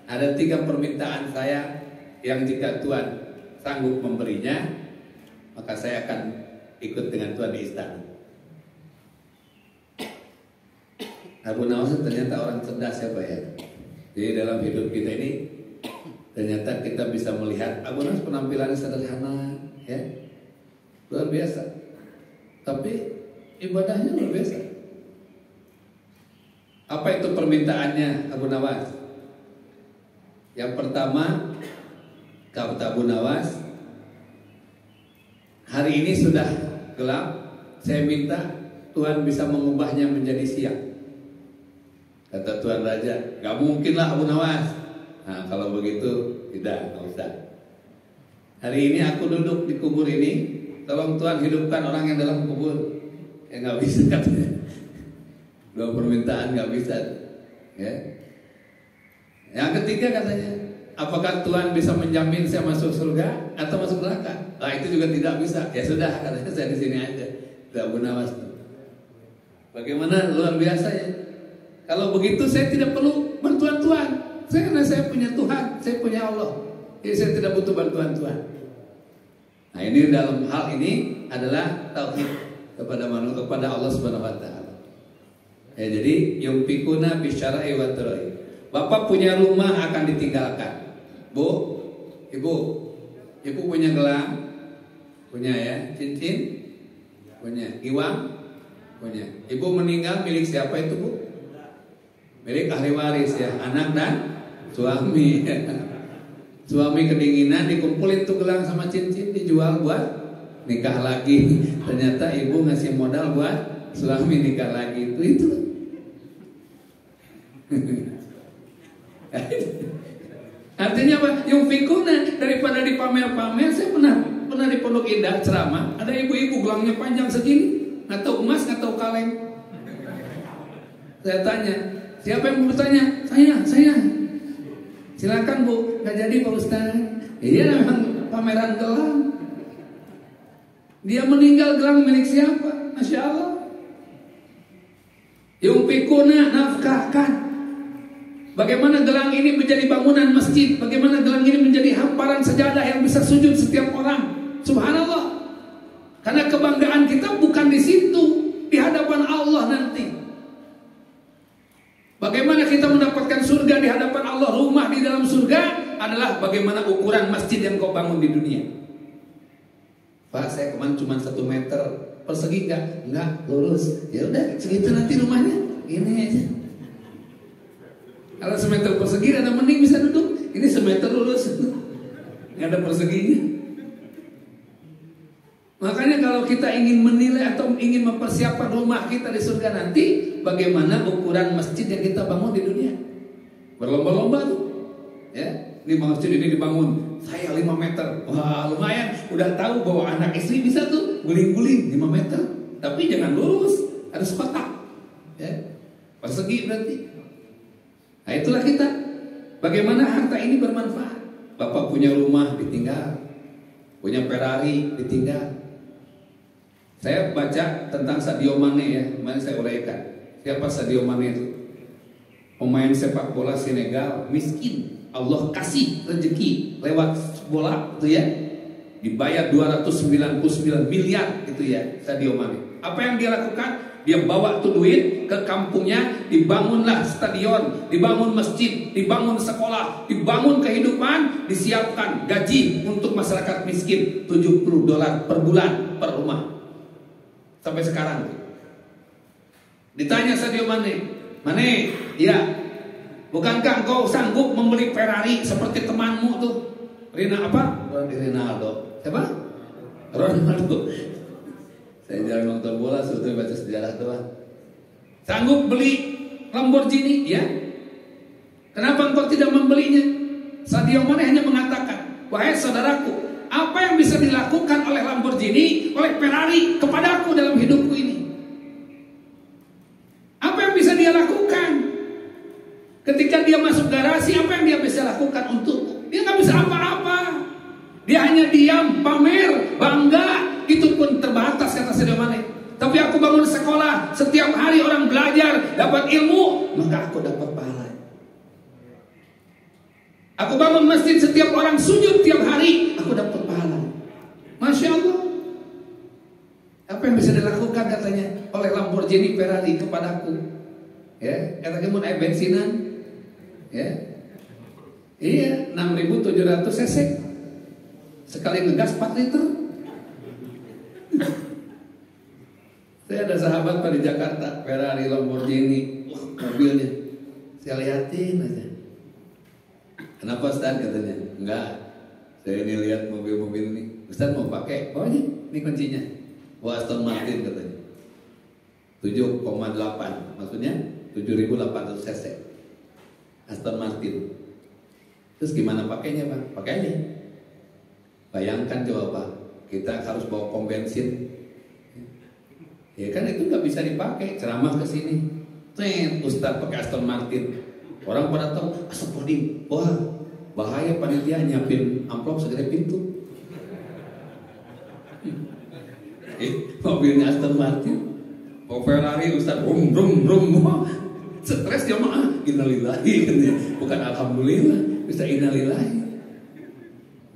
A: ada 3 permintaan saya yang jika Tuan sanggup memberinya, maka saya akan ikut dengan Tuan di istana. Abu Nawas ternyata orang cerdas ya Pak ya. Jadi dalam hidup kita ini ternyata kita bisa melihat Abu Nawas penampilannya sederhana ya, luar biasa. Tapi ibadahnya luar biasa. Apa itu permintaannya Abu Nawas? Yang pertama, kata Abu Nawas, hari ini sudah gelap, saya minta Tuhan bisa mengubahnya menjadi siang. Kata Tuan Raja, gak mungkin lah Abu Nawas. Nah kalau begitu tidak usah. Hari ini aku duduk di kubur ini, tolong Tuhan hidupkan orang yang dalam kubur. Ya gak bisa katanya. 2 permintaan gak bisa ya. Yang ketiga katanya, apakah Tuhan bisa menjamin saya masuk surga atau masuk neraka? Nah itu juga tidak bisa. Ya sudah, katanya saya di sini aja. Itu Abu Nawas. Bagaimana luar biasa ya. Kalau begitu saya tidak perlu bantuan Tuhan. Karena saya punya Tuhan, saya punya Allah. Jadi saya tidak butuh bantuan Tuhan. Nah ini dalam hal ini adalah tauhid kepada manusia, kepada Allah Subhanahu Wa Taala. Ya, jadi yumfikuna bisyara'i wa tarai. Bapak punya rumah akan ditinggalkan. Bu, ibu punya gelang, punya ya, cincin, punya, iwang, punya. Ibu meninggal milik siapa itu Bu? Milik ahli waris ya, anak dan suami. Suami kedinginan, dikumpulin tuh gelang sama cincin, dijual buat nikah lagi. Ternyata ibu ngasih modal buat suami nikah lagi. Itu. Artinya apa? Yumfikuna, daripada dipamer-pamer. Saya pernah di Pondok Indah ceramah, ada ibu-ibu gelangnya panjang segini, nggak tahu emas, nggak tahu kaleng. Saya tanya, siapa yang bertanya? Saya. Silakan Bu, nggak jadi Pak Ustaz. Iya memang pameran gelang. Dia meninggal gelang milik siapa? Masya Allah. Yumfikuna, nafkahkan. Bagaimana gelang ini menjadi bangunan masjid, bagaimana gelang ini menjadi hamparan sejadah yang bisa sujud setiap orang. Subhanallah. Karena kebanggaan kita bukan di situ, di hadapan Allah nanti. Bagaimana kita mendapatkan
B: mendapatkan surga di hadapan Allah, rumah di dalam surga adalah bagaimana ukuran masjid yang kau bangun di dunia. Pak, saya kemarin cuma 1 meter persegi enggak lurus. Ya udah segitu nanti rumahnya. Ini aja. Kalau 1 meter persegi ada mending bisa duduk. Ini 1 meter lurus. Enggak ada perseginya. Makanya kalau kita ingin menilai atau ingin mempersiapkan rumah kita di surga nanti, bagaimana ukuran masjid yang kita bangun di dunia? Berlomba-lomba tuh. Ya, ini masjid ini dibangun, saya 5 meter. Wah, lumayan. Udah tahu bahwa anak istri bisa tuh guling-guling 5 meter. Tapi jangan lurus, harus kotak. Ya. Persegi berarti. Nah, itulah kita. Bagaimana harta ini bermanfaat? Bapak punya rumah ditinggal, punya Ferrari ditinggal. Saya baca tentang Sadio Mane ya, kemarin saya uraikan. Siapa Sadio Mane itu? Pemain sepak bola Senegal, miskin. Allah kasih rezeki lewat bola itu ya. Dibayar 299 miliar itu ya Sadio Mane. Apa yang dia lakukan? Dia bawa tuh duit ke kampungnya, dibangunlah stadion, dibangun masjid, dibangun sekolah, dibangun kehidupan, disiapkan gaji untuk masyarakat miskin $70 per bulan per rumah. Sampai sekarang. Ditanya Sadio Mane, ya, bukankah engkau sanggup membeli Ferrari seperti temanmu tuh? Ronaldo. Siapa? Ronaldo. Saya jarang nonton bola, sebetulnya baca sejarah doang. Sanggup beli Lamborghini, ya? Kenapa engkau tidak membelinya? Sadio Mane hanya mengatakan, wahai saudaraku, apa yang bisa dilakukan oleh Lamborghini, oleh Ferrari kepadaku dalam hidupku ini? Apa yang bisa dia lakukan? Ketika dia masuk garasi, apa yang dia bisa lakukan untukku? Dia nggak bisa apa-apa. Dia hanya diam, pamer, bangga. Itu pun terbatas, kata Sadio Mane. Tapi aku bangun sekolah, setiap hari orang belajar, dapat ilmu, maka aku dapat pahala. Aku bangun masjid, setiap orang sujud tiap hari, aku dapat pahala. Masya Allah. Apa yang bisa dilakukan katanya oleh Lamborghini Ferrari kepadaku? Ya, katanya mau naik bensinan, ya, iya, 6.700 cc, sekali ngegas 4 liter. Saya ada sahabat di Jakarta, Ferrari Lamborghini, mobilnya, saya liatin aja. Kenapa Ustaz katanya? Enggak, saya ini lihat mobil-mobil ini. Ustaz mau pakai? Oh aja, ini kuncinya. Wah, Aston Martin katanya 7,8, maksudnya 7.800 cc Aston Martin. Terus gimana pakainya Pak? Pakai aja. Bayangkan coba Pak, kita harus bawa pom bensin. Ya kan itu nggak bisa dipakai. Ceramah ke sini, Ustaz pakai Aston Martin. Orang pada tahu, astagfirullahaladzim, wah bahaya panitia nyiapin amplop segede pintu. Mobilnya Aston Martin, mau Ferrari Ustaz, brum brum brum, stres dia mah, innalillahi, bukan alhamdulillah, bisa innalillahi.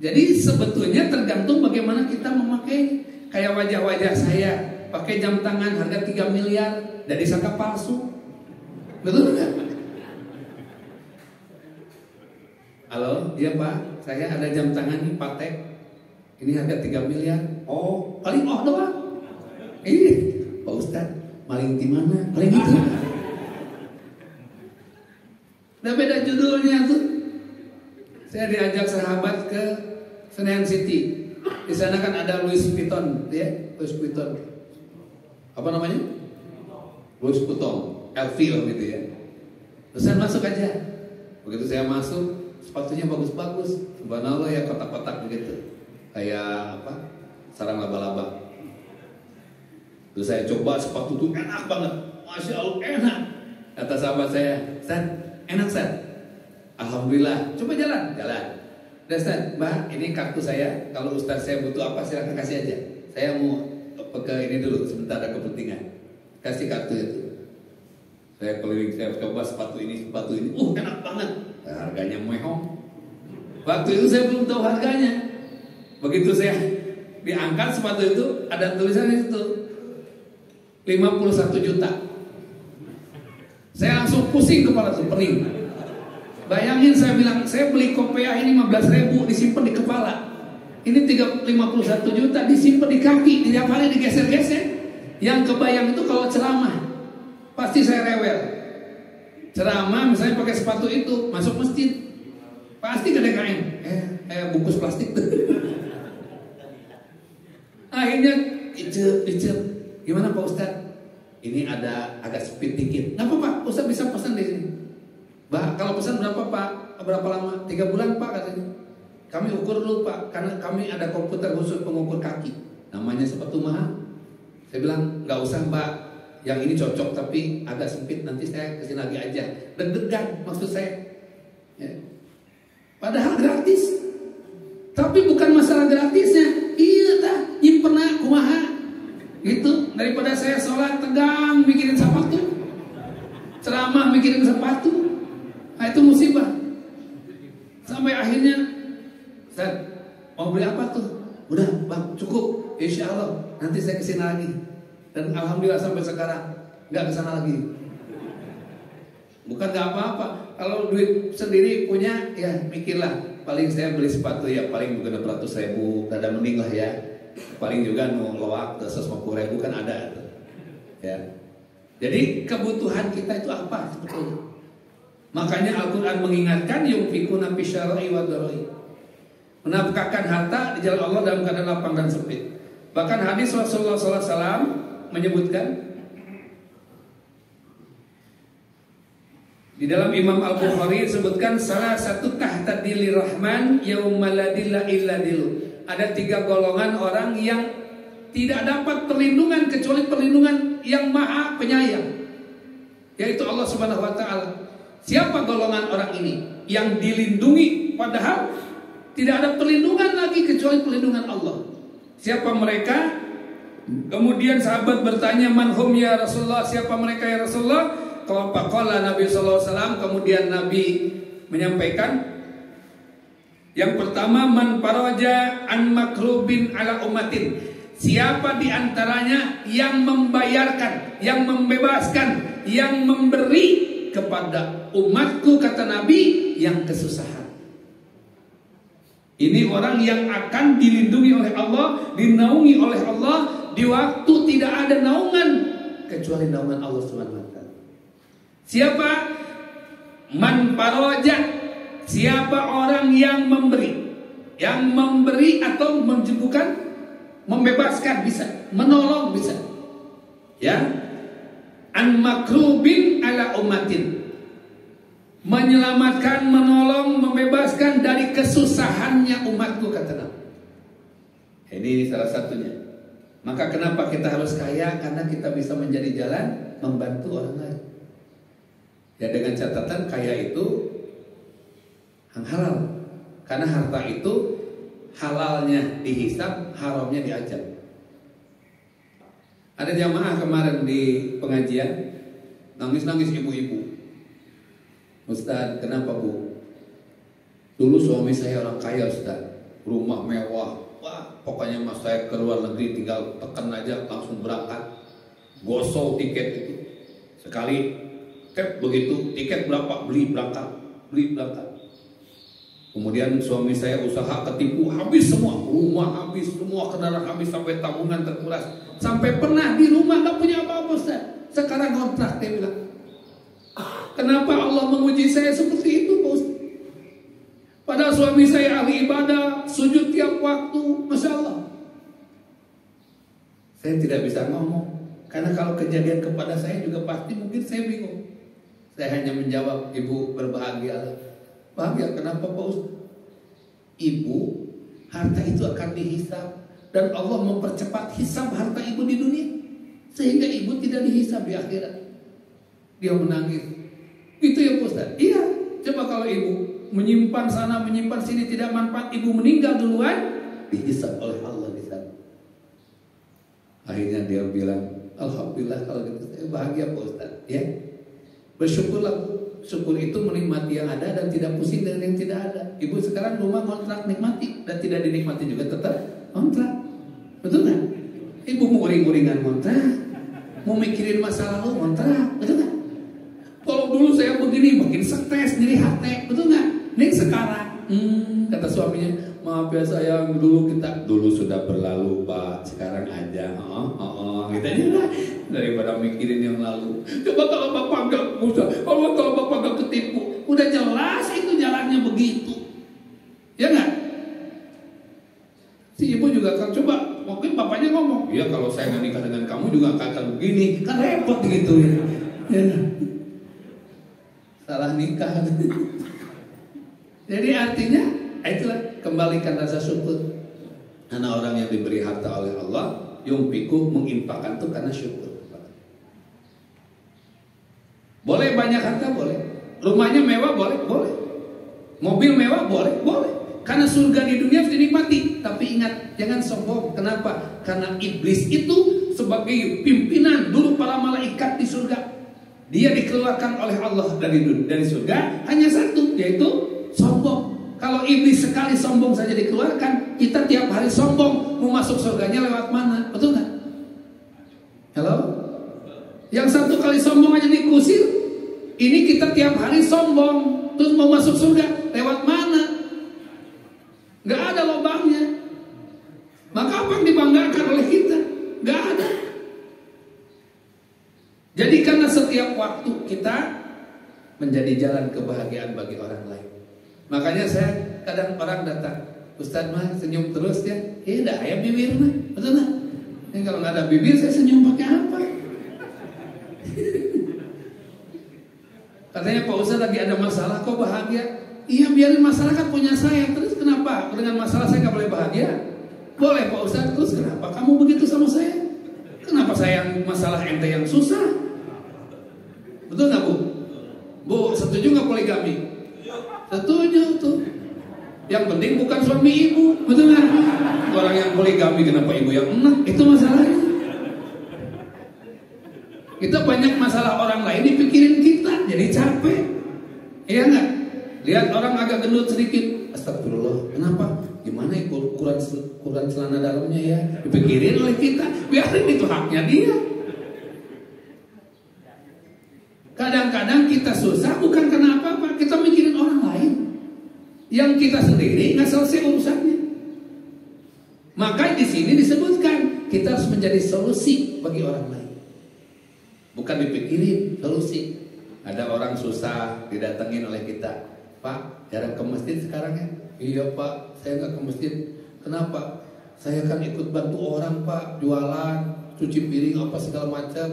B: Jadi sebetulnya tergantung bagaimana kita memakai. Kayak wajah-wajah saya, pakai jam tangan harga 3 miliar, dan disangka palsu, betul nggak? Halo, iya Pak, saya ada jam tangan nih Patek. Ini harga 3 miliar. Oh, paling doang. Pak Ustaz, maling di mana? Paling itu. Udah beda judulnya tuh. Saya diajak sahabat ke Senayan City. Di sana kan ada Louis Vuitton, ya, Louis Vuitton. Apa namanya? Louis Vuitton, Elville gitu ya. Terus saya masuk aja. Begitu saya masuk, sepatunya bagus-bagus, subhanallah ya, kotak-kotak begitu, kayak apa, sarang laba-laba. Terus saya coba sepatu itu enak banget, masya Allah enak. Kata sahabat saya, Ustaz, enak Ustaz? Alhamdulillah. Coba jalan. Dan Ustaz, Mbak, ini kartu saya. Kalau Ustaz saya butuh apa silakan kasih aja. Saya mau ke ini dulu, sebentar ada kepentingan. Kasih kartu itu. Saya keliling, saya coba sepatu ini. Enak banget. Nah, harganya mehong. Waktu itu saya belum tahu harganya. Begitu saya diangkat sepatu itu, ada tulisan itu 51 juta. Saya langsung pusing kepala tuh, pening. Bayangin saya bilang, saya beli kopiah ini 15.000 disimpan di kepala. Ini 51 juta disimpan di kaki, tiap hari digeser-geser. Yang kebayang itu kalau ceramah, pasti saya rewel. Ceramah misalnya pakai sepatu itu, masuk masjid, pasti ke DKM, bungkus plastik. Akhirnya icep, gimana Pak Ustadz? Ini ada agak speed dikit. Nggak apa-apa, Ustadz bisa pesan di sini. Kalau pesan berapa Pak? Berapa lama? 3 bulan Pak katanya. Kami ukur dulu Pak, karena kami ada komputer khusus pengukur kaki. Namanya sepatu mahal. Saya bilang nggak usah Mbak, yang ini cocok tapi agak sempit, nanti saya kesini lagi aja. Deg-degan maksud saya. Ya. Padahal gratis. Tapi bukan masalah gratisnya. Iya tah, nyimpen kumaha. Gitu. Daripada saya sholat tegang mikirin sepatu, ceramah mikirin sepatu. Nah, itu musibah. Sampai akhirnya, Ustaz, mau beli apa tuh? Udah Bang, cukup. Insya Allah nanti saya kesini lagi. Dan alhamdulillah sampai sekarang nggak kesana lagi. Bukan nggak apa-apa. Kalau duit sendiri punya, ya mikirlah. Paling saya beli sepatu ya paling bukan 200.000, ada mending lah ya. Paling juga loak 150.000 kan ada. Ya. Jadi kebutuhan kita itu apa sebetulnya? Makanya Al-Quran mengingatkan yunfikuna fi syarra'i wa dharra'i. Menafkahkan harta di jalan Allah dalam keadaan lapang dan sempit. Bahkan hadis Rasulullah SAW menyebutkan di dalam Imam Al-Bukhari disebutkan salah satu tahtadilir rahman yaumaladilla illa dilu. Ada 3 golongan orang yang tidak dapat perlindungan kecuali perlindungan yang Maha Penyayang, yaitu Allah Subhanahu wa taala. Siapa golongan orang ini yang dilindungi padahal tidak ada perlindungan lagi kecuali perlindungan Allah? Siapa mereka? Kemudian sahabat bertanya, "Man hum ya Rasulullah?" Siapa mereka ya Rasulullah? Qala Nabi sallallahu alaihi wasallam, kemudian Nabi menyampaikan, yang pertama, man faraja an makrubin ala ummatin. Siapa di antaranya yang membayarkan, yang membebaskan, yang memberi kepada umatku, kata Nabi, yang kesusahan. Ini orang yang akan dilindungi oleh Allah, dinaungi oleh Allah di waktu tidak ada naungan kecuali naungan Allah Subhanahu wa taala. Siapa? Man faraja. Siapa orang yang memberi? Yang memberi atau bukan membebaskan bisa, menolong bisa. Ya. An makrubin ala ummatin. Menyelamatkan, menolong, membebaskan dari kesusahannya umatku, kata Nabi. Ini salah satunya. Maka kenapa kita harus kaya? Karena kita bisa menjadi jalan membantu orang lain. Ya, dengan catatan kaya itu yang halal. Karena harta itu halalnya dihisab, haramnya diajar. Ada jamaah kemarin di pengajian nangis-nangis ibu-ibu. Ustaz, kenapa Bu? Dulu suami saya orang kaya Ustaz, rumah mewah, wah pokoknya mas saya ke luar negeri tinggal tekan aja langsung berangkat, gosok tiket itu. Sekali begitu tiket berapa beli berangkat. Kemudian suami saya usaha ketipu, habis semua, rumah habis, semua kendaraan habis, sampai tabungan terkuras. Sampai pernah di rumah gak punya apa-apa Ustaz. Sekarang kontrak, dia bilang. Kenapa Allah menguji saya seperti itu Pak Ustaz? Padahal suami saya ahli ibadah, sujud tiap waktu, Masya Allah. Saya tidak bisa ngomong, karena kalau kejadian kepada saya juga pasti mungkin saya bingung. Saya hanya menjawab, ibu berbahagialah. Bahagia kenapa Pak Ustaz? Ibu, harta itu akan dihisab, dan Allah mempercepat hisab harta ibu di dunia, sehingga ibu tidak dihisab di akhirat. Dia menangis. Itu ya Pak Ustaz? Iya. Coba kalau ibu menyimpan sana, menyimpan sini tidak manfaat, ibu meninggal duluan, dihisab oleh Allah di sana. Akhirnya dia bilang, alhamdulillah kalau gitu saya bahagia Pak Ustaz. Ya, bersyukurlah. Syukur itu menikmati yang ada dan tidak pusing dengan yang tidak ada. Ibu sekarang rumah kontrak nikmati, dan tidak dinikmati juga tetap kontrak. Betul nggak? Ibu mau uring-uringan kontrak, mau mikirin masa lalu kontrak, betul nggak? Kalau dulu saya begini makin stres, stres, nyeri hati, betul nggak? Nih sekarang, kata suaminya, maaf ya sayang, dulu sudah berlalu Pak, sekarang aja, gitu aja lah, daripada mikirin yang lalu. Coba kalau bapak nggak usah, kalau bapak nggak ketipu, udah jelas itu jalannya begitu, ya nggak? Si ibu juga kan coba, mungkin bapaknya ngomong, ya kalau saya nggak nikah dengan kamu juga akan begini, kan repot gitu ya. Salah nikah. Jadi artinya itulah, kembalikan rasa syukur. Karena orang yang diberi harta oleh Allah, yumpiku, menginfakkan itu karena syukur. Boleh banyak harta, boleh. Rumahnya mewah, boleh, boleh. Mobil mewah, boleh, boleh. Karena surga di dunia harus dinikmati. Tapi ingat, jangan sombong. Kenapa? Karena iblis itu sebagai pimpinan dulu para malaikat di surga, dia dikeluarkan oleh Allah dari surga hanya satu, yaitu sombong. Kalau iblis sekali sombong saja dikeluarkan, kita tiap hari sombong, mau masuk surganya lewat mana? Betul nggak? Halo? Yang satu kali sombong aja dikusir, ini kita tiap hari sombong, terus mau masuk surga lewat mana? Nggak ada lubangnya. Maka apa yang dibanggakan oleh kita? Nggak ada. Jadi karena setiap waktu kita menjadi jalan kebahagiaan bagi orang lain. Makanya saya kadang orang datang, Ustaz mah senyum terus ya. Enggak, ayam bibir mah, betul nggak? Kalau nggak ada bibir saya senyum pakai apa? Katanya Pak Ustaz lagi ada masalah, kok bahagia? Iya, biarin masyarakat punya saya. Terus kenapa dengan masalah saya nggak boleh bahagia? Boleh Pak Ustaz. Terus kenapa kamu begitu sama saya? Kenapa saya yang masalah ente yang susah? Betul nggak Bu? Bu, setuju nggak poligami? Setuju tuh. Yang penting bukan suami ibu, betul nggak? Orang yang poligami kenapa ibu yang enak? Itu masalahnya. Kita banyak masalah orang lain dipikirin kita, jadi capek. Iya nggak? Lihat orang agak gendut sedikit, astagfirullah. Kenapa? Gimana ya ukuran celana dalamnya ya? Dipikirin oleh kita. Biarin itu haknya dia. Kadang-kadang kita susah bukan karena apa-apa, kita mikirin orang lain. Yang kita sendiri nggak selesai urusannya. Maka di sini disebutkan kita harus menjadi solusi bagi orang lain. Bukan dipikirin solusi. Ada orang susah didatengin oleh kita. Pak, jarang ke masjid sekarang ya? Iya Pak, saya nggak ke masjid. Kenapa? Saya kan ikut bantu orang Pak, jualan, cuci piring apa segala macam.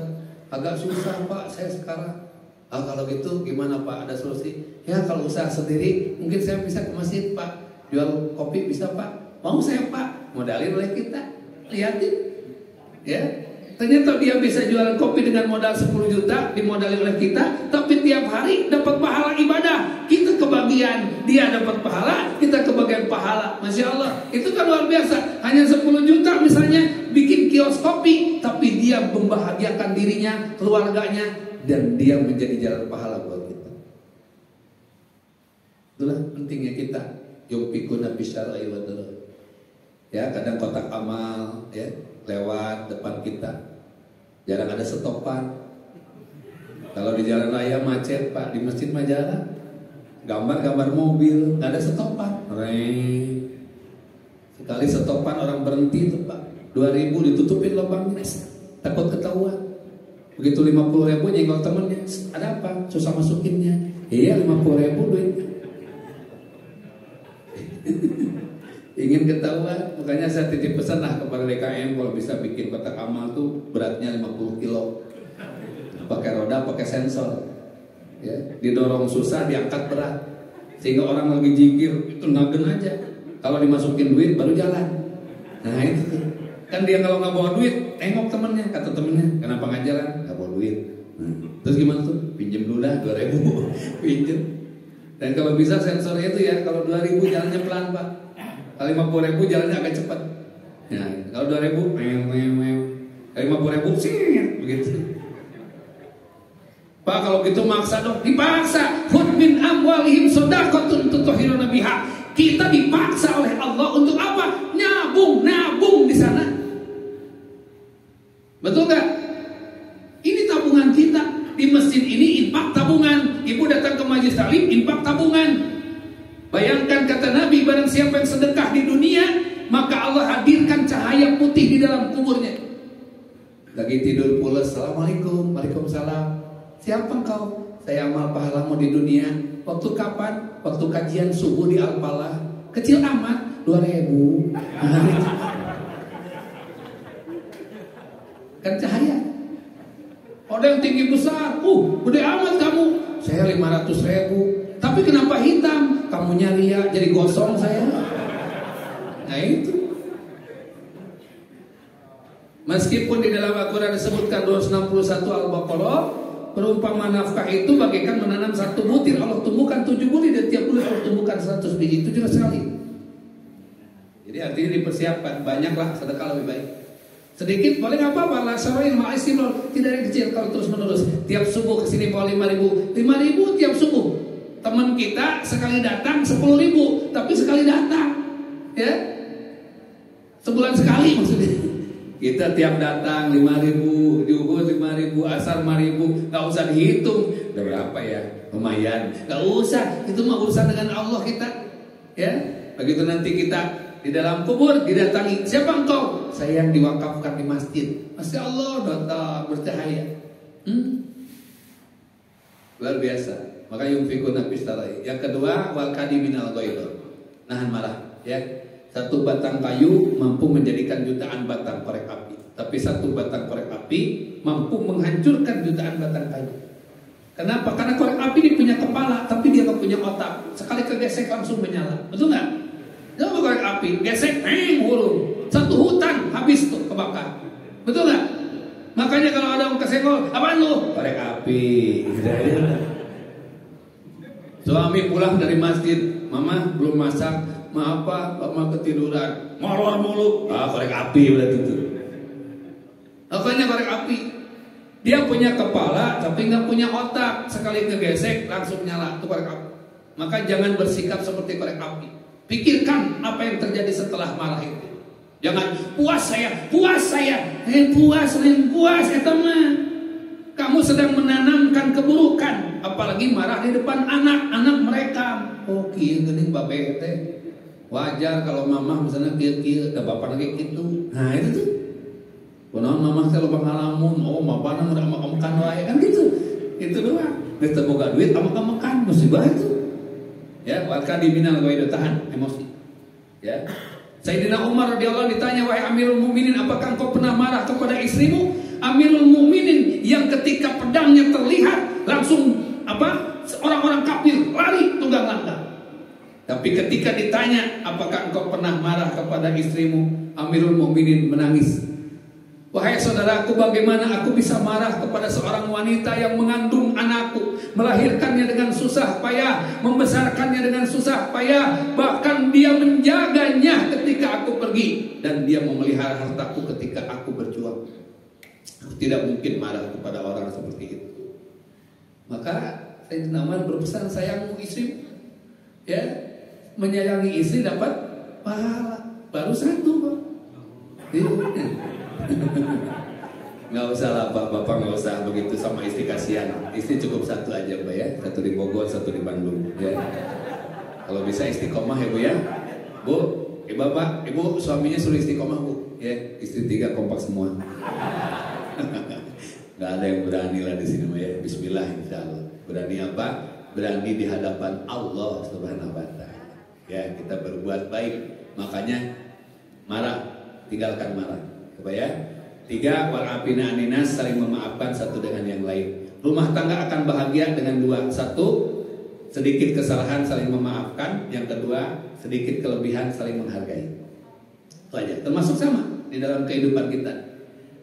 B: Agak susah Pak saya sekarang. Kalau gitu gimana Pak, ada solusi? Ya kalau usaha sendiri mungkin saya bisa ke masjid Pak, jual kopi bisa Pak. Mau saya Pak, modalin oleh kita. Lihatin ya, ternyata dia bisa jualan kopi dengan modal 10 juta, dimodalin oleh kita. Tapi tiap hari dapat pahala ibadah. Kita kebagian, dia dapat pahala, kita kebagian pahala. Masya Allah, itu kan luar biasa. Hanya 10 juta misalnya bikin kios kopi, tapi dia membahagiakan dirinya, keluarganya, dan dia menjadi jalan pahala buat kita. Itulah pentingnya kita. Yumfikuna bisyar'i wa dharra. Ya, kadang kotak amal ya lewat depan kita. Jarang ada stopan. Kalau di jalan raya macet Pak, di masjid mah jarang. Gambar-gambar mobil, nggak ada stopan. Sekali stopan orang berhenti tuh Pak, 2.000 ditutupin lubangnya, takut ketahuan. Begitu 50.000 nyenggol temennya, ada apa? Susah masukinnya. Iya 50.000 duitnya. Ingin ketahuan, makanya saya titip pesan lah kepada DKM kalau bisa bikin kotak amal tuh beratnya 50 kilo, pakai roda, pakai sensor, ya, didorong susah, diangkat berat, sehingga orang lagi jikir itu nagen aja. Kalau dimasukin duit baru jalan. Nah itu tuh. Kan dia kalau nggak bawa duit, tengok temennya, kata temennya, kenapa nggak jalan? Nggak bawa duit. Terus gimana tuh? Pinjem dulu dah 2.000, pinjem. Dan kalau bisa sensornya itu ya, kalau 2.000 jalannya pelan Pak. Kalau 50.000 jalannya agak cepat. Ya, kalau 2.000, kalau 50.000 sih, begitu. Pak kalau gitu maksa dong, dipaksa. Khudh min amwalihim shadaqatun tutahhiruna biha. Kita dipaksa oleh Allah untuk apa? Nabung di sana. Betul nggak? Ini tabungan kita di masjid ini, infak tabungan. tabungan. Ibu datang ke majelis taklim, infak tabungan. Bayangkan kata Nabi, barang siapa yang sedekah di dunia, maka Allah hadirkan cahaya putih di dalam kuburnya. Lagi tidur pulas, assalamualaikum, waalaikumsalam. Siapa engkau? Saya amal pahalamu di dunia. Waktu kapan? Waktu kajian subuh di Al-Falah. Kecil amat, 2.000. Kan cahaya. Ada yang tinggi besar, gede amat kamu. Saya 500.000. Tapi kenapa hitam? Kamunya ria, jadi gosong saya. Nah itu. Meskipun di dalam Al-Quran disebutkan 261 Al-Baqarah, perumpamaan nafkah itu bagaikan menanam 1 butir. Allah tumbuhkan 7 butir dan tiap bulan Allah tumbuhkan 100 biji. Itu jelas sekali. Jadi artinya dipersiapkan, banyaklah sedekah lebih baik. Sedikit boleh nggak apa-apa, la sawain ma'istimul, tidak yang kecil kalau terus menerus. Tiap subuh kesini bawa 5.000 tiap subuh. Teman kita sekali datang 10.000, tapi sekali datang, ya, sebulan sekali maksudnya. Kita tiap datang 5.000, diukur 5.000, asar 5.000, nggak usah dihitung. Udah berapa ya? Lumayan. Nggak usah, itu mah urusan dengan Allah kita. Ya, begitu nanti kita di dalam kubur didatangi, siapa engkau? Saya yang diwakafkan di masjid. Masya Allah, datang bercahaya. Luar biasa. Maka yunfikuna fistarai. Yang kedua, wal kadiminal ghaidh. Nahan marah, ya. 1 batang kayu mampu menjadikan jutaan batang korek api. Tapi 1 batang korek api mampu menghancurkan jutaan batang kayu. Kenapa? Karena korek api dia punya kepala, tapi dia nggak punya otak. Sekali kegesek langsung menyala. Betul nggak? Jangan korek api, gesek, hurung. 1 hutan habis tuh kebakar. Betul nggak? Makanya kalau ada orang kesenggol, apaan lu? Korek api. Suami pulang dari masjid, mama belum masak. Maaf pak, mama ketiduran. Molor mulu. Korek api berarti itu. Makanya korek api. Dia punya kepala tapi nggak punya otak. Sekali kegesek langsung nyala. Itu korek api. Maka jangan bersikap seperti korek api. Pikirkan apa yang terjadi setelah marah itu. Jangan puas saya. Puas, teman. Kamu sedang menanamkan keburukan. Apalagi marah di depan anak mereka. Kieu geuning babe teh. Wajar kalau mamah misalnya kieu da bapak lagi gitu. Nah itu tuh. Kunaon mamah teh loba ngalamun, bapana udah amak-amakan wae kan gitu. Itu doang. Geus teu boga duit amak-amakan musibah itu. Ya, warga diminal ghaidh, tahan emosi. Ya. Sayyidina Umar radhiyallahu ditanya, wahai Amirul Mukminin, apakah engkau pernah marah kepada istrimu? Amirul Mukminin yang ketika pedangnya terlihat langsung orang-orang kafir lari tunggang langgang. Tapi ketika ditanya, apakah engkau pernah marah kepada istrimu? Amirul Mukminin menangis. Wahai saudaraku, bagaimana aku bisa marah kepada seorang wanita yang mengandung anakku, melahirkannya dengan susah payah, membesarkannya dengan susah payah, bahkan dia menjaganya ketika aku pergi, dan dia memelihara hartaku ketika aku berjuang. Aku tidak mungkin marah kepada orang seperti itu. Maka Sayyidina Umar berpesan, sayangmu istri, ya, menyayangi istri dapat pahala. Baru 1 Pak. Nggak usah lah Pak, Bapak nggak usah begitu sama istri, kasihan. Istri cukup 1 aja Pak ya, 1 di Bogor, 1 di Bandung ya. Kalau bisa istiqomah ya Bu ya. Bu, Bapak, Ibu suaminya suruh istiqomah Bu ya, istri 3 kompak semua. Nggak ada yang berani lah di sini ya. Bismillah insyaallah. Berani apa? Berani di hadapan Allah Subhanahu wa Ta'ala. Ya, kita berbuat baik. Makanya marah, tinggalkan marah. Coba ya. 3, war'afina aninas, saling memaafkan satu dengan yang lain. Rumah tangga akan bahagia dengan 2. 1, sedikit kesalahan saling memaafkan. Yang kedua, sedikit kelebihan saling menghargai. Itu aja. Termasuk sama di dalam kehidupan kita.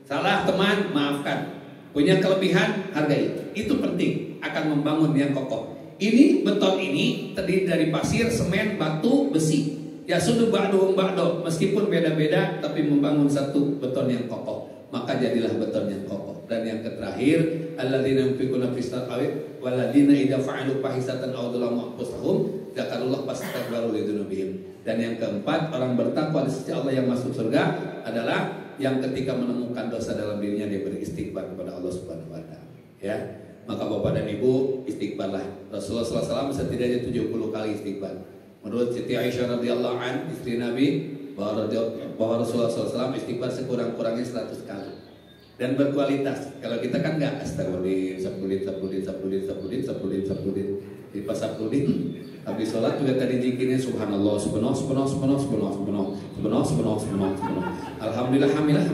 B: Salah teman, maafkan. Punya kelebihan, hargai. Itu penting, akan membangun yang kokoh. Ini beton ini terdiri dari pasir, semen, batu, besi. Ya sudah ba'duhum ba'do, meskipun beda-beda tapi membangun satu beton yang kokoh. Maka jadilah beton yang kokoh. Dan yang terakhir, alladzina yunfiquna fis sarra'i walladzina idza fa'alu fahisatan aw dzalamu anfusahum dzakarullah fastaghfiru lidzunubihim. Dan yang keempat, orang bertakwa di sisi Allah yang masuk surga adalah yang ketika menemukan dosa dalam dirinya dia beristighfar kepada Allah Subhanahu wa Ta'ala. Ya. Maka Bapak dan Ibu istighfarlah. Rasulullah SAW setidaknya 70 kali istighfar. Menurut Siti Aisyah radhiyallahu an, istri Nabi, bahwa Rasulullah SAW istighfar sekurang-kurangnya 100 kali. Dan berkualitas. Kalau kita kan nggak astagfirullahaladzim, sabludin. Di pas sabludin, habis sholat juga tadi zikirnya subhanallah, subhanallah. Alhamdulillah, hamilah.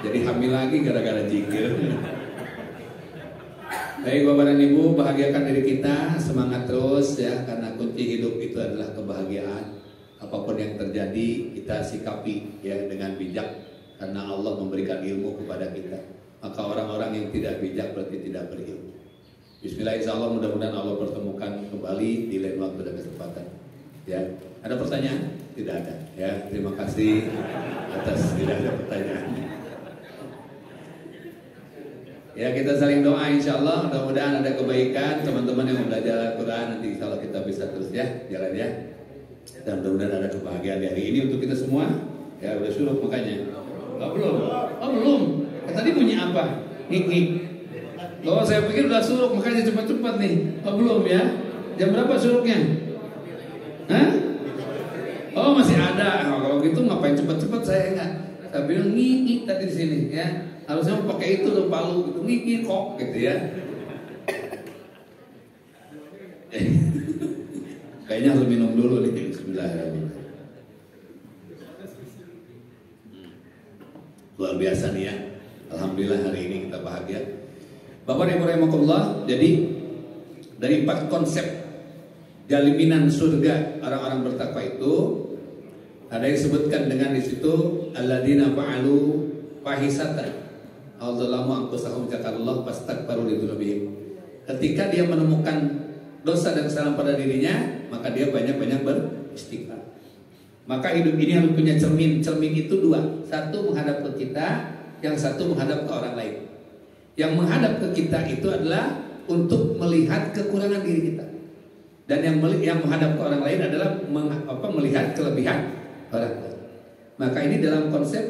B: Jadi hamil lagi gara-gara zikir. Baik Bapak dan Ibu, bahagiakan diri kita, semangat terus ya, karena kunci hidup itu adalah kebahagiaan. Apapun yang terjadi kita sikapi ya dengan bijak, karena Allah memberikan ilmu kepada kita. Maka orang-orang yang tidak bijak berarti tidak berilmu. Bismillahirrahmanirrahim, mudah-mudahan Allah pertemukan kembali di lain waktu dan kesempatan. Ya, ada pertanyaan? Tidak ada. Ya, terima kasih atas tidak ada pertanyaan. Ya, kita saling doa insya Allah, mudah-mudahan ada kebaikan. Teman-teman yang mau belajar Al-Quran nanti insya Allah kita bisa terus ya, jalan ya. Dan mudah-mudahan ada kebahagiaan di hari ini untuk kita semua. Ya, udah suruh makanya. Oh belum. Tadi bunyi apa? Ngik. Oh saya pikir udah suruk, makanya cepat-cepat nih. Oh belum ya? Jam berapa suruknya? Hah? Oh masih ada. Oh, kalau gitu ngapain cepat-cepat saya enggak? Saya bilang ngik tadi di sini ya. Harusnya pakai itu tuh palu gitu, ngik kok gitu ya. Kayaknya harus minum dulu nih. Bismillahirrahmanirrahim. Luar biasa nih ya. Alhamdulillah hari ini kita bahagia. Bapak Ibu rahimakumullah, jadi dari 4 konsep jaminan surga orang-orang bertakwa itu ada yang disebutkan dengan di situ alladzina fa'alu fahisatan adzalamu anfusahum zakarullah fastakbaru lidzunubihim. Ketika dia menemukan dosa dan kesalahan pada dirinya, maka dia banyak-banyak beristighfar. Maka hidup ini harus punya cermin. Cermin itu 2, satu menghadap ke kita, yang satu menghadap ke orang lain. Yang menghadap ke kita itu adalah untuk melihat kekurangan diri kita, dan yang menghadap ke orang lain adalah melihat kelebihan orang lain. Maka ini dalam konsep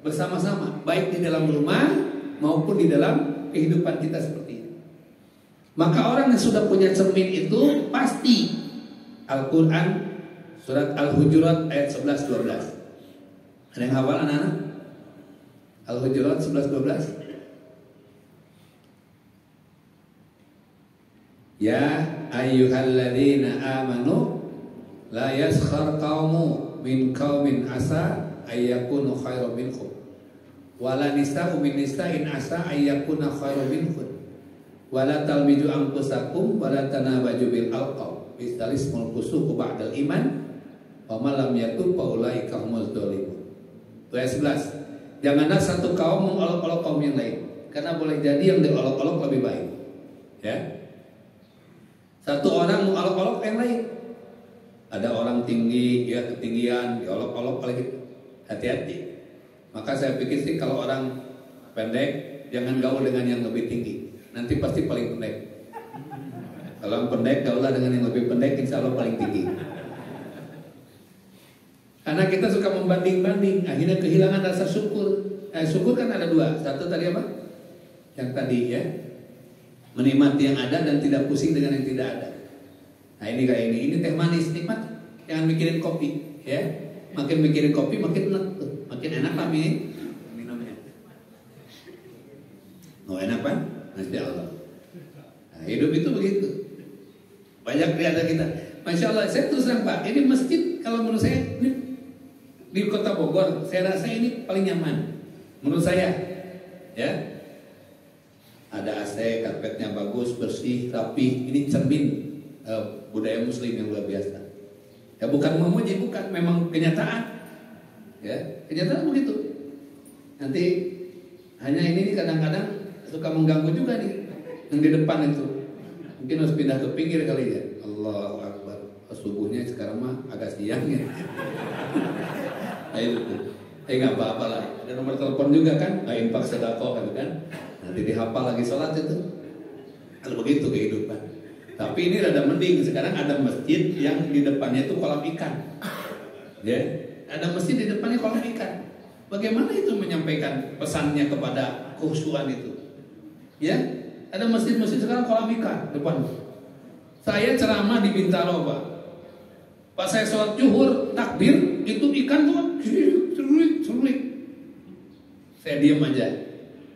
B: bersama-sama, baik di dalam rumah maupun di dalam kehidupan kita seperti ini. Maka orang yang sudah punya cermin itu pasti Al-Quran surat Al-Hujurat ayat 11-12. Ada yang hafal anak-anak? Al-Hujurat 11-12. Ya ayyuhalladzina amanu la yaskhar qaumu min qaumin asa ayyakunu khairum minkum wala nisa'u min nisa'in asa ayyakuna khairum minkum wala talmiju anfusakum wala tanabaju bil alqab bistalismul fusuq ba'dal iman wa man lam yatub fa ulaika humuz dzalimun. Ayat 11. Janganlah satu kaum mengolok-olok kaum yang lain, karena boleh jadi yang diolok-olok lebih baik. Ya. Satu orang mengolok-olok yang lain. Ada orang tinggi, ya ketinggian, diolok-olok lagi. Hati-hati. Maka saya pikir sih kalau orang pendek, jangan gaul dengan yang lebih tinggi. Nanti pasti paling pendek. Kalau yang pendek, gaulah dengan yang lebih pendek, insya Allah paling tinggi. Karena kita suka membanding-banding, akhirnya kehilangan rasa syukur. Syukur kan ada 2. Satu tadi apa? Yang tadi ya, menikmati yang ada dan tidak pusing dengan yang tidak ada. Nah ini kayak ini teh manis, nikmat. Jangan mikirin kopi, ya. Makin mikirin kopi makin enak tuh, makin enak lah minumnya. Oh enak kan? Masya Allah. Nah, hidup itu begitu. Banyak di antara kita. Masya Allah, saya terus terang Pak, ini masjid kalau menurut saya ini, di Kota Bogor, saya rasa ini paling nyaman. Menurut saya, ya. Ada AC, karpetnya bagus, bersih, rapi. Ini cermin budaya Muslim yang luar biasa. Ya bukan memuji, bukan, memang kenyataan. Ya, kenyataan begitu. Nanti hanya ini kadang-kadang suka mengganggu juga nih yang di depan itu. Mungkin harus pindah ke pinggir kali ya. Allahu Akbar. Subuhnya sekarang mah agak siang ya. Ayo tuh. Nggak apa-apa lah. Ada nomor telepon juga kan? Infak sedekah kan? Nanti dihafal lagi sholat itu. Kalau begitu kehidupan. Tapi ini rada mending. Sekarang ada masjid yang di depannya itu kolam ikan. Ya, ada masjid di depannya kolam ikan. Bagaimana itu menyampaikan pesannya kepada khusyuan itu? Ya, Ada masjid-masjid sekarang kolam ikan depan. Saya ceramah di Bintaro, Pak. Pas saya sholat zuhur, takbir, itu ikan tuh serulik. Saya diam aja.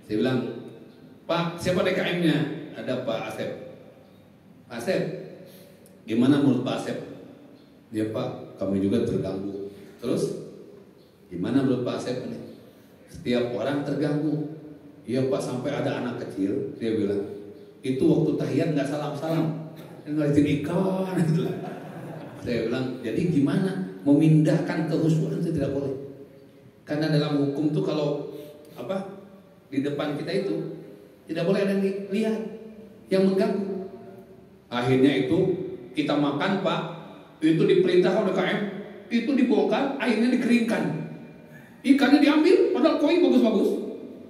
B: Saya bilang, Pak, siapa DKM-nya? Ada Pak Asep. Pak Asep, gimana menurut Pak Asep? Dia, Pak, kami juga terganggu. Terus, gimana menurut Pak Asep ini? Setiap orang terganggu. Iya Pak, sampai ada anak kecil, dia bilang, itu waktu tahiyat nggak salam-salam, ngeliatin ikan gitu. Saya bilang, jadi gimana? Memindahkan kehusuan itu tidak boleh. Karena dalam hukum tuh kalau di depan kita itu tidak boleh ada yang lihat, yang mengganggu. Akhirnya itu kita makan Pak, itu diperintahkan oleh KM, itu dibongkar, airnya dikeringkan, ikannya diambil, padahal koi bagus-bagus.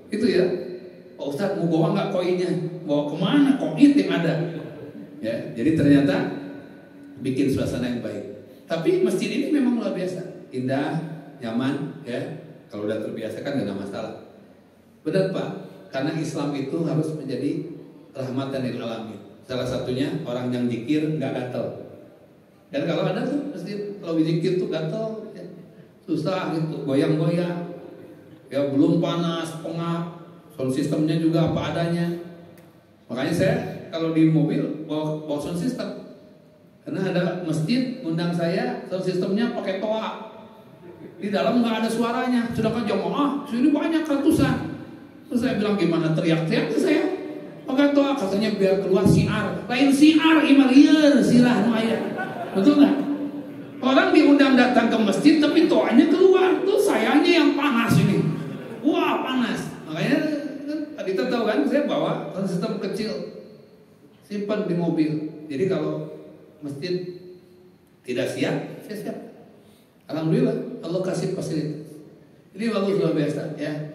B: Itu ya, Pak Ustadz mau bawa nggak koinnya? Bawa kemana? Koin yang ada. Ya, jadi ternyata bikin suasana yang baik. Tapi masjid ini memang luar biasa, indah, nyaman, ya. Kalau udah terbiasa kan nggak ada masalah. Benar Pak, karena Islam itu harus menjadi rahmatan lil alamin. Salah satunya orang yang zikir nggak gatel. Dan kalau ada tuh masjid kalau zikir tuh gatel, ya, susah gitu, goyang-goyang. Ya belum panas, pengap, sound systemnya juga apa adanya. Makanya saya kalau di mobil bawa sound system. Karena ada masjid undang saya, sound systemnya pakai toa. Di dalam nggak ada suaranya, sedangkan jamaah sini banyak ratusan. Terus saya bilang gimana, teriak-teriak ke saya. Pakai toa, katanya biar keluar siar. Lain siar, imalir, silah maya. Betul nggak? Orang diundang datang ke masjid, tapi toanya keluar. Tuh sayanya yang panas ini. Wah panas. Makanya tadi kita tahu kan, saya bawa sistem kecil, simpan di mobil. Jadi kalau masjid tidak siap, saya siap. Alhamdulillah, Allah kasih fasilitas. Ini bagus luar biasa, ya.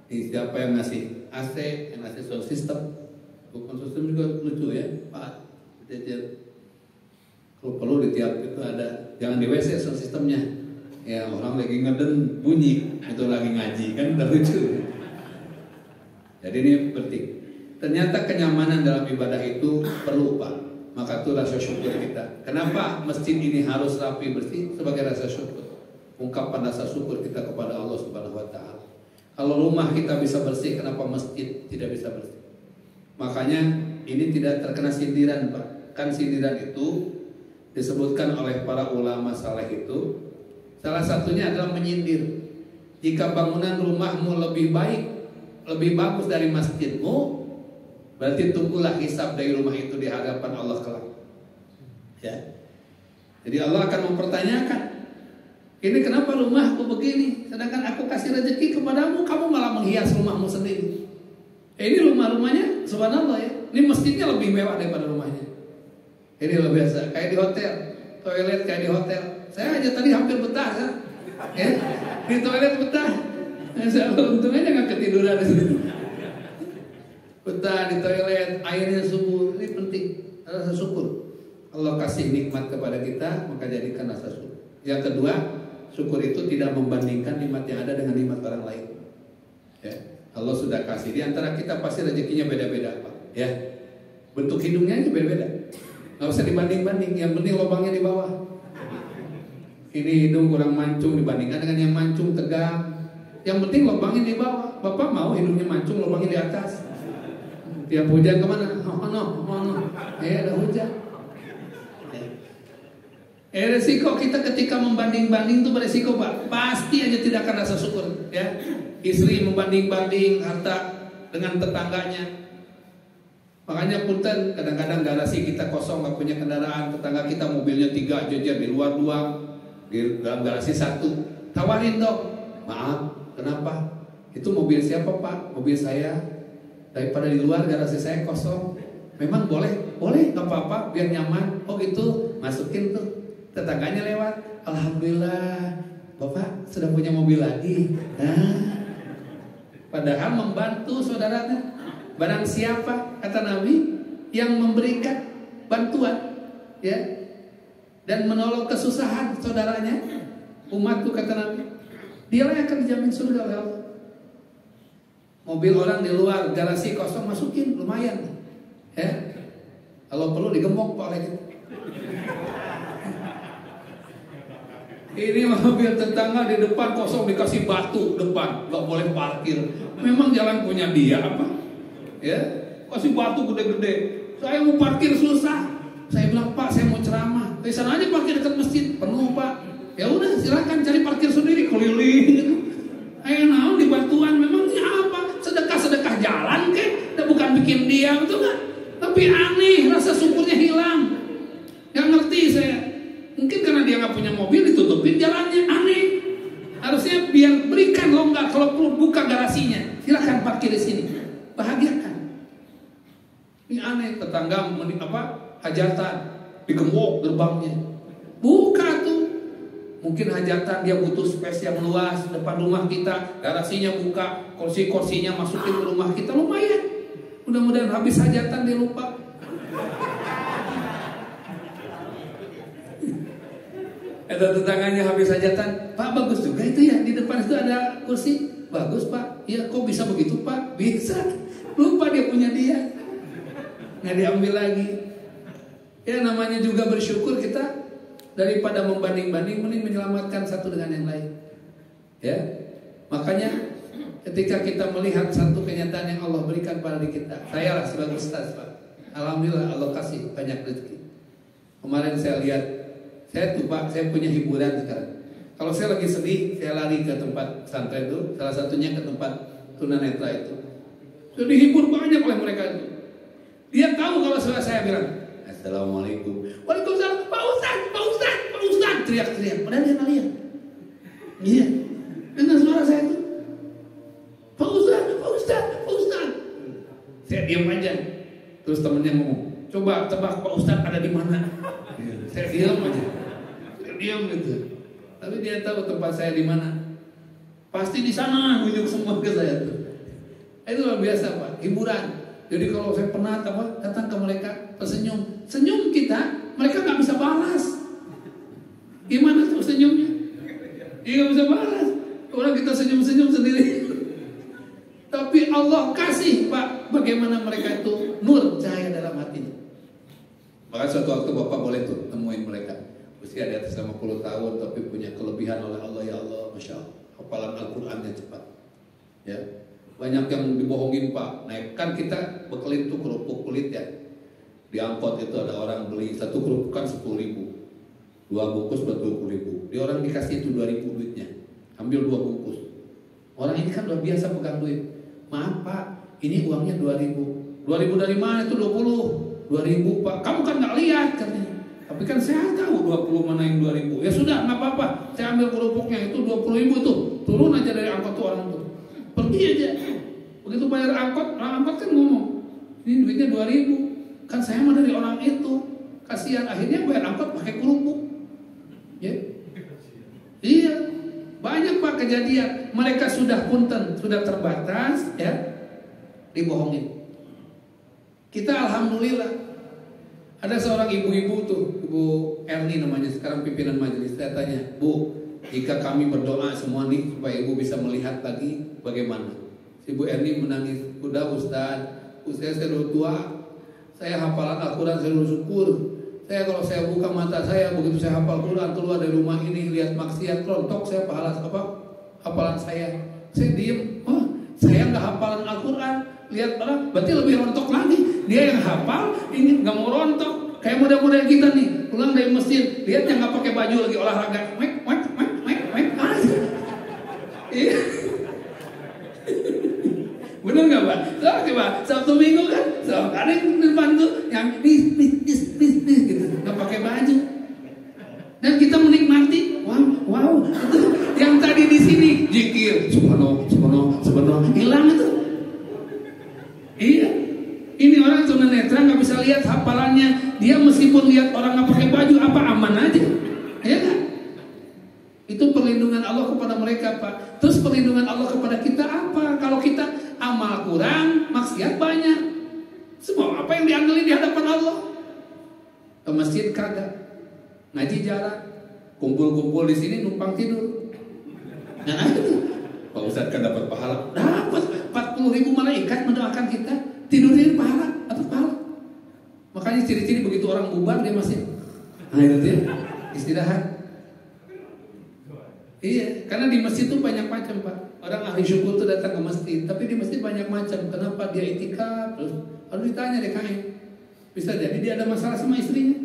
B: Ini siapa yang ngasih AC, yang ngasih sound system, bukan sistem juga lucu ya, Pak. Kalau perlu di tiap itu ada, jangan di WC sound systemnya. Ya orang lagi ngeden bunyi, itu lagi ngaji kan udah lucu. Jadi ini penting. Ternyata kenyamanan dalam ibadah itu perlu Pak. Maka itu rasa syukur kita. Kenapa masjid ini harus rapi bersih? Sebagai rasa syukur, ungkapan rasa syukur kita kepada Allah Subhanahu Wa Taala. Kalau rumah kita bisa bersih, kenapa masjid tidak bisa bersih? Makanya ini tidak terkena sindiran Pak. Kan sindiran itu disebutkan oleh para ulama saleh itu, salah satunya adalah menyindir. Jika bangunan rumahmu lebih baik, lebih bagus dari masjidmu, berarti tunggulah hisab dari rumah itu di hadapan Allah kelak. Ya. Jadi Allah akan mempertanyakan, ini kenapa rumahku begini, sedangkan aku kasih rezeki kepadamu, kamu malah menghias rumahmu sendiri. Ini rumahnya, subhanallah ya, ini masjidnya lebih mewah daripada rumahnya. Ini luar biasa, kayak di hotel, toilet kayak di hotel. Saya aja tadi hampir betah kan, ya, di toilet betah. Saya untungnya nggak ketiduran di situ. Betah di toilet, airnya subur, ini penting, rasa syukur. Allah kasih nikmat kepada kita, maka jadikan rasa syukur. Yang kedua, syukur itu tidak membandingkan nikmat yang ada dengan nikmat orang lain. Ya, Allah sudah kasih. Di antara kita pasti rezekinya beda-beda, Pak. Ya, bentuk hidungnya aja beda-beda. Nggak usah dibanding-banding. Yang penting lubangnya di bawah. Ini hidung kurang mancung dibandingkan dengan yang mancung tegang. Yang penting lubangnya di bawah. Bapak mau hidungnya mancung, lubangnya di atas. Tiap hujan kemana? Oh no. Ada hujan. Resiko kita ketika membanding-banding itu beresiko Pak. Pasti aja tidak akan rasa syukur. Ya, istri membanding-banding harta dengan tetangganya. Makanya punten kadang-kadang garasi kita kosong, nggak punya kendaraan, tetangga kita mobilnya 3 jejer di luar 2, di dalam garasi 1. Tawarin dong. Maaf, kenapa? Itu mobil siapa Pak? Mobil saya. Daripada di luar garasi saya kosong. Memang boleh? Boleh, nggak apa-apa, biar nyaman. Oh gitu, masukin tuh. Tetangganya lewat, alhamdulillah, Bapak sudah punya mobil lagi. Nah, padahal membantu saudaranya. Barang siapa, kata Nabi, yang memberikan bantuan, ya, dan menolong kesusahan saudaranya, umatku kata Nabi, dialah yang akan dijamin surga oleh Allah. Mobil orang di luar, garasi kosong masukin, lumayan. Ya. Kalau perlu digembok Pak oleh kita. Ini mobil tetangga di depan kosong dikasih batu depan, nggak boleh parkir. Memang jalan punya dia apa? Ya, kasih batu gede-gede. Saya mau parkir susah. Saya bilang, Pak, saya mau ceramah. Di sana aja parkir dekat masjid, penuh Pak. Ya udah, silakan cari parkir sendiri, keliling gitu. Ayo naon di batuan, memangnya apa? Sedekah jalan kek, bukan bikin dia, betul nggak? Tapi aneh, rasa syukurnya hilang. Nggak ngerti saya. Mungkin karena dia nggak punya mobil, ditutupin jalannya, aneh. Harusnya biar berikan longgar, kalau perlu buka garasinya, silakan parkir di sini, bahagiakan. Ini aneh, tetangga hajatan, digembok gerbangnya, buka tuh. Mungkin hajatan dia butuh space yang luas depan rumah kita, garasinya buka, kursi-kursinya masukin ke rumah kita, lumayan. Mudah-mudahan habis hajatan dia lupa. Ada tetangganya habis hajatan, Pak bagus juga itu ya, di depan itu ada kursi, bagus Pak. Iya, kok bisa begitu Pak? Bisa. Lupa dia punya dia, nggak diambil lagi. Ya namanya juga bersyukur kita. Daripada membanding-banding, mending menyelamatkan satu dengan yang lain. Ya, makanya ketika kita melihat satu kenyataan yang Allah berikan pada diri kita, saya lah sebagai ustaz Pak, alhamdulillah Allah kasih banyak rezeki. Kemarin saya lihat, saya tuh Pak, saya punya hiburan sekarang. Kalau saya lagi sedih, saya lari ke tempat pesantren itu, salah satunya ke tempat tunanetra itu. Sudah dihibur banyak oleh mereka itu. Dia tahu kalau saya bilang, Assalamualaikum. Waalaikumsalam. Pak Ustaz, teriak-teriak. Padahal dia nggak lihat. Iya. Dengar suara saya itu. Pak Ustaz. Saya diam aja. Terus temennya ngomong, coba tebak Pak Ustaz ada di mana. Saya diam aja. Saya diam gitu. Tapi dia tahu tempat saya di mana. Pasti di sana. Nunjuk semua ke saya tuh. Itu luar biasa Pak. Hiburan. Jadi kalau saya penat datang ke mereka, tersenyum. Senyum kita, mereka nggak bisa balas. Gimana tuh senyumnya? Dia nggak bisa balas. Orang kita senyum-senyum sendiri. Tapi Allah kasih Pak, bagaimana mereka itu nur cahaya dalam hatinya. Maka suatu waktu Bapak boleh tuh temuin mereka. Usia di atas 50 tahun, tapi punya kelebihan oleh Allah. Ya Allah, Masya Allah, hafalan Al-Qurannya cepat. Ya. Banyak yang dibohongin Pak. Nah kan kita bekelin tuh kerupuk kulit ya. Di angkot itu ada orang beli satu kerupuk kan 10.000, 2 bungkus buat 20.000. Dia orang dikasih itu 2.000 duitnya, ambil 2 bungkus. Orang ini kan udah biasa pegang duit. Maaf Pak, ini uangnya 2.000. 2.000 dari mana itu 20? 2.000 Pak. Kamu kan nggak lihat katanya. Tapi kan saya tahu 20 mana yang 2.000. Ya sudah nggak apa-apa. Saya ambil kerupuknya itu 20.000 tuh. Turun aja dari angkot tuh orang tuh. Pergi aja. Begitu bayar angkot, orang angkot kan ngomong, ini duitnya 2.000. Kan saya mah dari orang itu. Kasihan, akhirnya bayar angkot pakai kerupuk. Ya. Iya. Banyak Pak kejadian. Mereka sudah punten, sudah terbatas, ya, dibohongin. Kita alhamdulillah. Ada seorang ibu-ibu tuh, Ibu Erni namanya, sekarang pimpinan majelis. Saya tanya, Bu, jika kami berdoa semua nih supaya ibu bisa melihat lagi, bagaimana? Ibu Erni menangis, udah Ustaz, saya udah tua, saya hafalan Al-Quran, saya udah syukur. Saya kalau saya buka mata saya, begitu saya hafal Quran, keluar dari rumah ini, lihat maksiat, rontok saya hafalan saya. Saya diem, saya nggak hafalan Al-Quran, lihat orang, berarti lebih rontok lagi. Dia yang hafal, ini nggak mau rontok. Kayak model-model kita nih, pulang dari masjid, lihat yang nggak pakai baju lagi olahraga, iya. Bener nggak Pak? Coba Sabtu Minggu kan, ada yang depan tuh yang bis gitu, nggak pakai baju. Dan kita menikmati, wow, itu yang tadi di sini zikir, subhanallah, hilang itu. Iya, ini orang tunanetra nggak bisa lihat hafalannya. Dia meskipun lihat orang nggak pakai baju, apa aman aja, ya kan? Itu perlindungan Allah kepada mereka Pak. Terus perlindungan Allah kepada kita apa? Kalau kita amal kurang, maksiat banyak. Semua apa yang diandelin di hadapan Allah. Ke masjid kagak, ngaji jarang, kumpul-kumpul di sini numpang tidur. Nah itu Pak Ustadz kan dapat pahala, dapat 40.000 makanya ciri-ciri begitu orang bubar dia masih itu ya, istirahat. Iya, karena di masjid itu banyak macam Pak. Orang ahli syukur itu datang ke masjid, tapi di masjid banyak macam. Kenapa dia itikaf? Terus harus ditanya DKM. Bisa jadi dia ada masalah sama istrinya.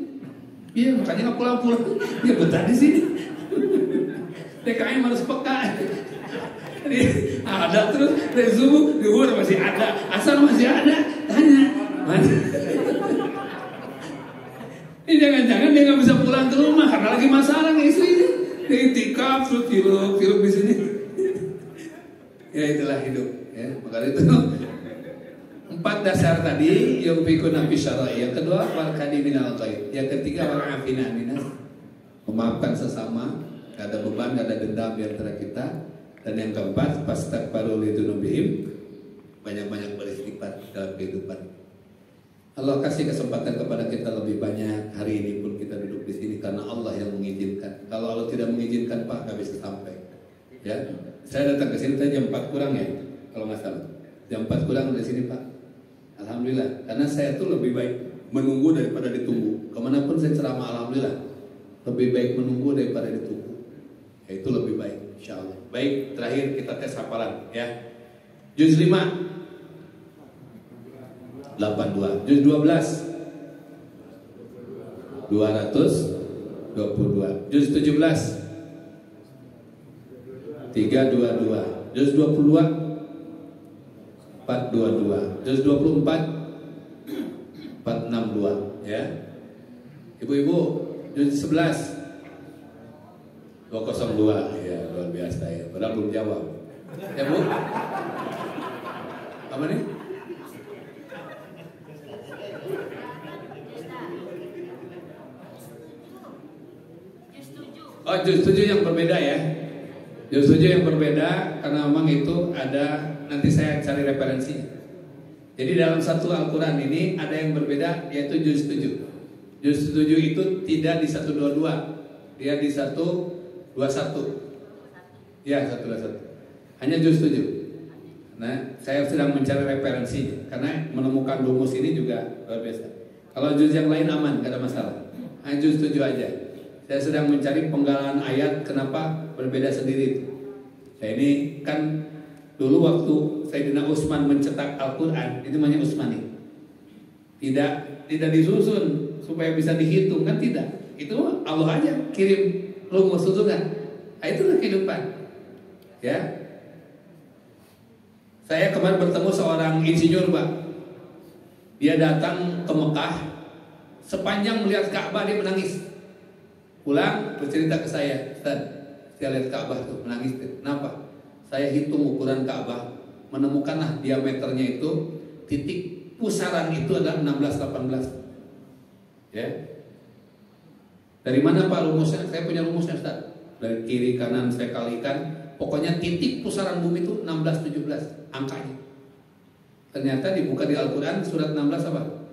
B: Iya, makanya nggak pulang-pulang. Dia betah di sini. DKM harus peka. Ada terus dari subuh, zuhur masih ada, asar masih ada. Tanya, mana? Ini jangan-jangan dia nggak bisa pulang ke rumah karena lagi masalah nih istrinya. Dia itikaf terus tirup di sini. Ya itulah hidup. Ya, maka itu 4 dasar tadi yang fikuna fi syara'i. Yang kedua wal kadiminal ghaib. Yang ketiga wal afina minas. Memaafkan sesama, gak ada beban, gak ada dendam di antara kita. Dan yang keempat fastaghfiru lidzunubihim. Banyak-banyak beristighfar dalam kehidupan. Allah kasih kesempatan kepada kita lebih banyak. Hari ini pun kita duduk di sini karena Allah yang mengizinkan. Kalau Allah tidak mengizinkan Pak, gak bisa sampai. Ya, saya datang ke sini tadi jam 4 kurang ya, kalau nggak salah. Jam 4 kurang dari sini Pak. Alhamdulillah, karena saya tuh lebih baik menunggu daripada ditunggu. Kemanapun saya ceramah, alhamdulillah, lebih baik menunggu daripada ditunggu. Ya, itu lebih baik, insya Allah. Baik, terakhir kita tes hafalan ya. Juz 5 82, juz 12 222, juz 17 322, juz 22 422, juz 24 462 ya. Ibu-ibu juz 11 202 ya, luar biasa ya. Padahal belum jawab. Ya Bu? Apa nih? Oh, juz 7 yang berbeda ya. Juz 7 yang berbeda karena memang itu ada, nanti saya cari referensi. Jadi dalam satu Al-Quran ini ada yang berbeda, yaitu juz 7. Juz 7 itu tidak di 122, dia di 121. Ya, 121. Hanya juz 7. Nah, saya sedang mencari referensi karena menemukan rumus ini juga luar biasa. Kalau juz yang lain aman, gak ada masalah. Hanya juz 7 aja. Saya sedang mencari penggalan ayat kenapa berbeda sendiri. Nah, ini kan dulu waktu Sayyidina Utsman mencetak Al-Quran, itu namanya Utsmani. Tidak disusun supaya bisa dihitung, kan tidak. Itu Allah aja kirim rumus susunan. Nah, itulah kehidupan. Ya. Saya kemarin bertemu seorang insinyur, Pak. Dia datang ke Mekah, sepanjang melihat Ka'bah dia menangis. Pulang bercerita ke saya, Ustaz, saya lihat Ka'bah tuh menangis. Kenapa? Saya hitung ukuran Ka'bah, menemukanlah diameternya itu, titik pusaran itu adalah 16-18. Ya. Dari mana Pak rumusnya? Saya punya rumusnya, Ustaz. Dari kiri kanan saya kalikan, pokoknya titik pusaran bumi itu 16-17 angkanya. Ternyata dibuka di Al-Quran surat 16 apa?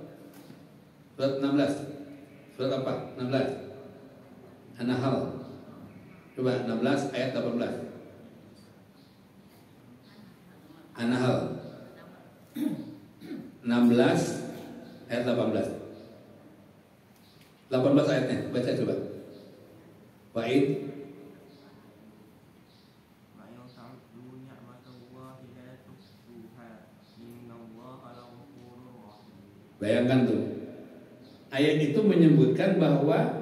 B: Surat 16. Surat apa? 16. An-Nahl. Coba 16 ayat 18. An-Nahl 16 ayat 18. 18 ayatnya, baca coba. Wa'id bayangkan tuh. Ayat itu menyebutkan bahwa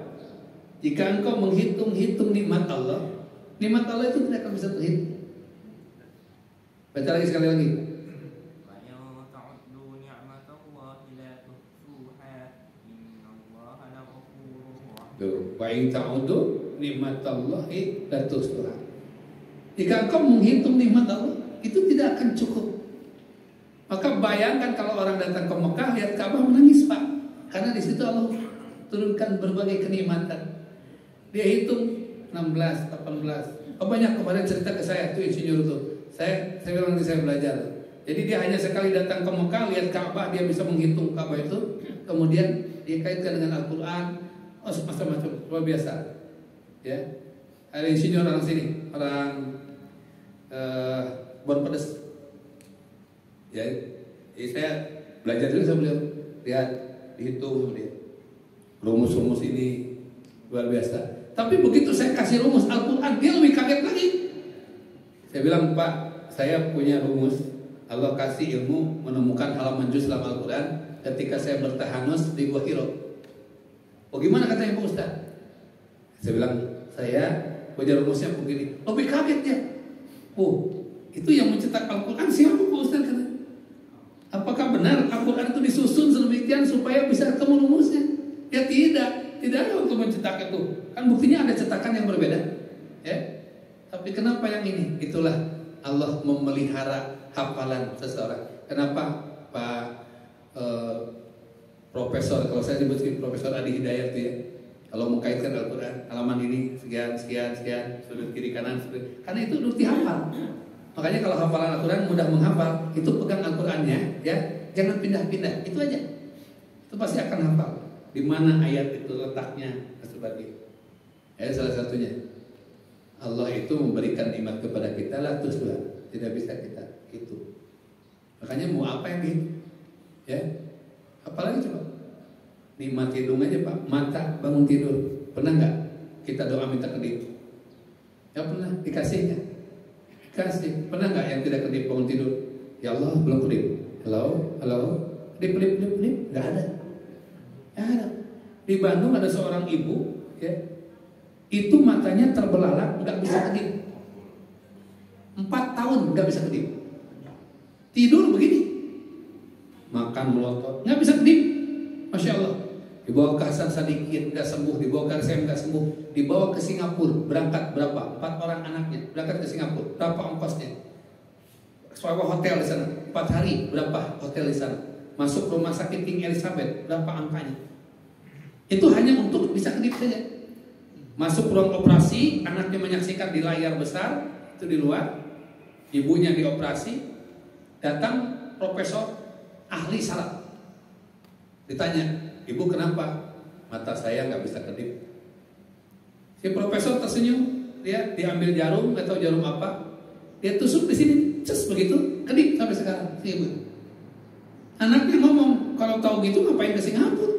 B: jika engkau menghitung-hitung nikmat Allah itu tidak akan bisa terhitung. Baca lagi sekali lagi. Tuh, wa in ta'udu nikmatallahi la tuhsuha. Jika engkau menghitung nikmat Allah, itu tidak akan cukup. Maka bayangkan kalau orang datang ke Mekah lihat Ka'bah menangis, Pak. Karena di situ Allah turunkan berbagai kenikmatan. Dia hitung 16, 18. Oh, banyak kemarin cerita ke saya tuh insinyur tuh. Saya bilang nanti saya belajar. Jadi dia hanya sekali datang ke Mekah lihat Ka'bah, dia bisa menghitung Ka'bah itu, kemudian dia kaitkan dengan Al-Quran, macam-macam, luar biasa. Ya, ada insinyur orang sini, orang Bon Pedes. Ya, jadi saya belajar dulu sama beliau. Lihat dihitung dia. Rumus-rumus ini luar biasa. Tapi begitu saya kasih rumus Al-Quran, dia lebih kaget lagi. Saya bilang, Pak, saya punya rumus. Allah kasih ilmu menemukan halaman juz dalam Al-Quran ketika saya bertahanus di Gua Hiro. Oh gimana katanya Pak Ustaz? Saya bilang, saya punya rumusnya begini. Lebih kaget dia. Oh, itu yang mencetak Al-Quran siapa Pak Ustaz katanya? Apakah benar Al-Quran itu disusun sedemikian supaya bisa ketemu rumusnya? Ya tidak ada untuk mencetak itu. Kan buktinya ada cetakan yang berbeda. Ya. Tapi kenapa yang ini? Itulah Allah memelihara hafalan seseorang. Kenapa Pak Profesor, kalau saya sebutkan Profesor Adi Hidayat itu ya, kalau mengkaitkan Al-Quran, halaman ini sekian, sudut kiri kanan, karena itu udah dihafal. Makanya kalau hafalan Al-Quran mudah menghafal, itu pegang Al-Qurannya, ya, jangan pindah-pindah, itu aja. Itu pasti akan hafal. Di mana ayat itu letaknya, sebagai. Salah satunya, Allah itu memberikan nikmat kepada kita lah, terus tidak bisa kita itu. Makanya mau apa yang gitu? Ya, apalagi coba nikmat hidung aja Pak, mata bangun tidur, pernah nggak kita doa minta kedip? Ya pernah, dikasih nggak? Kasih. Pernah nggak yang tidak kedip bangun tidur? Ya Allah belum kedip. Halo, kedip, nggak ada. Di Bandung ada seorang ibu, ya, itu matanya terbelalak, nggak bisa kedip. 4 tahun nggak bisa kedip. Tidur begini. Makan melotot, nggak bisa kedip. Masya Allah. Dibawa ke Hasan Sadikin, nggak sembuh. Dibawa ke RSM, nggak sembuh. Dibawa ke Singapura, berangkat berapa? 4 orang anaknya berangkat ke Singapura. Berapa ongkosnya? Sewa hotel di sana 4 hari, berapa hotel di sana? Masuk rumah sakit King Elizabeth, berapa angkanya? Itu hanya untuk bisa kedip saja. Masuk ruang operasi, anaknya menyaksikan di layar besar, itu di luar. Ibunya dioperasi, datang profesor ahli saraf. Ditanya, ibu kenapa? Mata saya nggak bisa kedip. Si profesor tersenyum, dia diambil jarum, nggak tahu jarum apa, dia tusuk di sini, cus begitu, kedip sampai sekarang. Si ibu. Anaknya ngomong, kalau tahu gitu ngapain ke Singapura?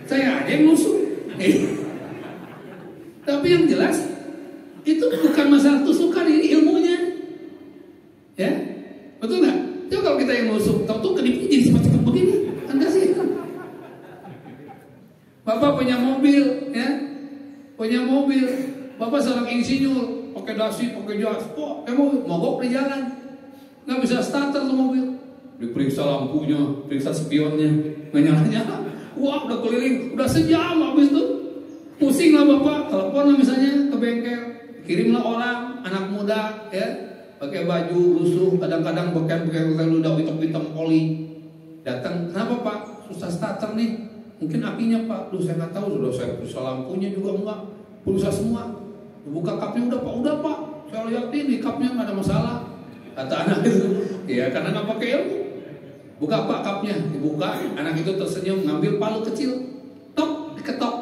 B: Saya aja yang nusuk. Tapi yang jelas itu bukan masalah tusukan, ini ilmunya. Ya, betul nggak? Coba kalau kita yang nusuk, tahu tuh kedipnya jadi seperti begini, kan kasih. Bapak punya mobil, ya, Bapak seorang insinyur, pakai dasi, pakai jas, mogok di jalan, nggak bisa starter tuh mobil. Diperiksa lampunya, periksa spionnya, nggak nyala-nyala. Wah, udah keliling, udah sejam habis tuh. Pusing lah Bapak, telepon misalnya ke bengkel, kirimlah orang, anak muda, ya, pakai baju lusuh, kadang-kadang bengkel udah hitam-hitam oli. Datang, kenapa Pak? Susah starter nih. Mungkin apinya Pak, saya nggak tahu, sudah saya periksa lampunya juga enggak, periksa semua. Buka kapnya udah Pak, saya lihat ini kapnya nggak ada masalah. Kata anak itu, ya karena nggak pakai ilmu. Buka Pak kapnya, dibuka, anak itu tersenyum, ngambil palu kecil, tok, diketok.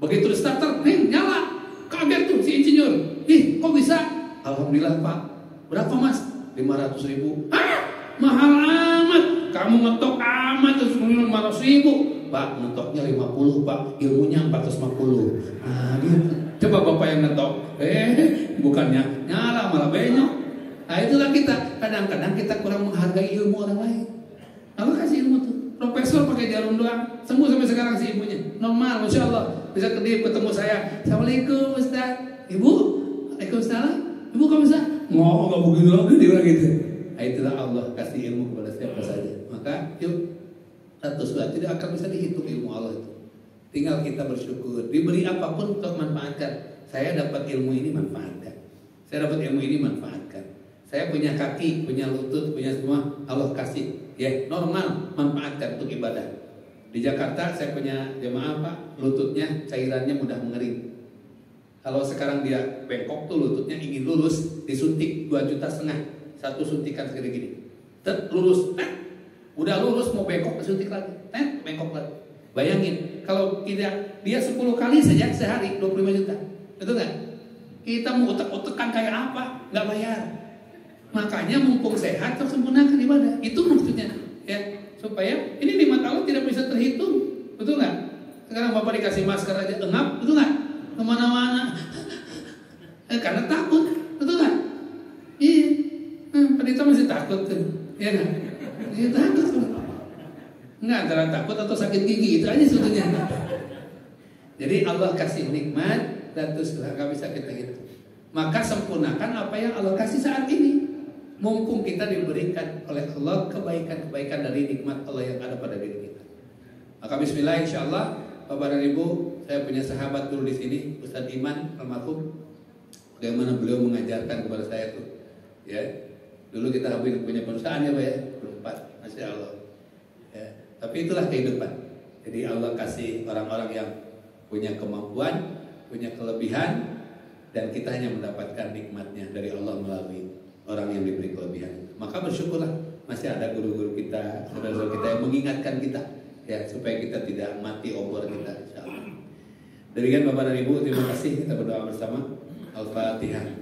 B: Begitu di starter, nih nyala, kaget tuh si insinyur. Ih, kok bisa? Alhamdulillah Pak. Berapa Mas? 500.000. Ah, mahal amat. Kamu ngetok amat terus 500.000. Pak, ngetoknya 50 Pak, ilmunya 450. Nah, gitu. Coba Bapak yang ngetok, bukannya nyala malah benyok. Nah itulah kita, kadang-kadang kita kurang menghargai ilmu orang lain. Allah kasih ilmu tuh, profesor pakai jarum doang, sembuh sampai sekarang si ibunya, normal, masya Allah. Bisa kedip ketemu saya, Assalamualaikum Ustaz, Ibu, Waalaikumsalam, Ibu kamu bisa? Nggak begini lagi dia bilang gitu. Nah itulah Allah kasih ilmu kepada siapa saja. Maka yuk, tidak akan bisa dihitung ilmu Allah itu. Tinggal kita bersyukur, diberi apapun untuk manfaatkan. Saya dapat ilmu ini manfaatkan. Saya dapat ilmu ini manfaatkan. Saya punya kaki, punya lutut, punya semua, Allah kasih. Ya, normal, manfaatkan untuk ibadah. Di Jakarta saya punya jemaah Pak, lututnya cairannya mudah mengering. Kalau sekarang dia bengkok tuh lututnya ingin lurus, disuntik 2,5 juta, satu suntikan segini gini. Lurus, udah lurus mau bengkok disuntik lagi, bengkok lagi. Bayangin, kalau tidak dia 10 kali saja sehari 25 juta, betul nggak? Kita mau utek-utekan kayak apa? Nggak bayar. Makanya mumpung sehat terus sempurnakan ibadah. Itu maksudnya, ya. supaya ini nikmat Allah tidak bisa terhitung, betul nggak? Sekarang Bapak dikasih masker aja engap, betul nggak? Kemana-mana, karena takut, betul nggak? Iya, Pendeta masih takut tuh, ya kan? Iya takut, nggak antara takut atau sakit gigi itu aja sebetulnya. Jadi Allah kasih nikmat dan terus nggak bisa kita gitu. Maka sempurnakan apa yang Allah kasih saat ini. Mumpung kita diberikan oleh Allah kebaikan-kebaikan dari nikmat Allah yang ada pada diri kita. Maka bismillah insyaallah Bapak dan Ibu, saya punya sahabat dulu di sini, Ustaz Iman almarhum. Bagaimana beliau mengajarkan kepada saya tuh. Ya. Dulu kita punya perusahaan ya Pak ya, berempat, Masya Allah. Ya. Tapi itulah kehidupan. Jadi Allah kasih orang-orang yang punya kemampuan, punya kelebihan, dan kita hanya mendapatkan nikmatnya dari Allah melalui orang yang diberi kelebihan. Maka bersyukurlah masih ada guru-guru kita, saudara-saudara kita yang mengingatkan kita, ya supaya kita tidak mati obor kita, insyaallah. Demikian Bapak dan Ibu, terima kasih, kita berdoa bersama. Al-Fatihah.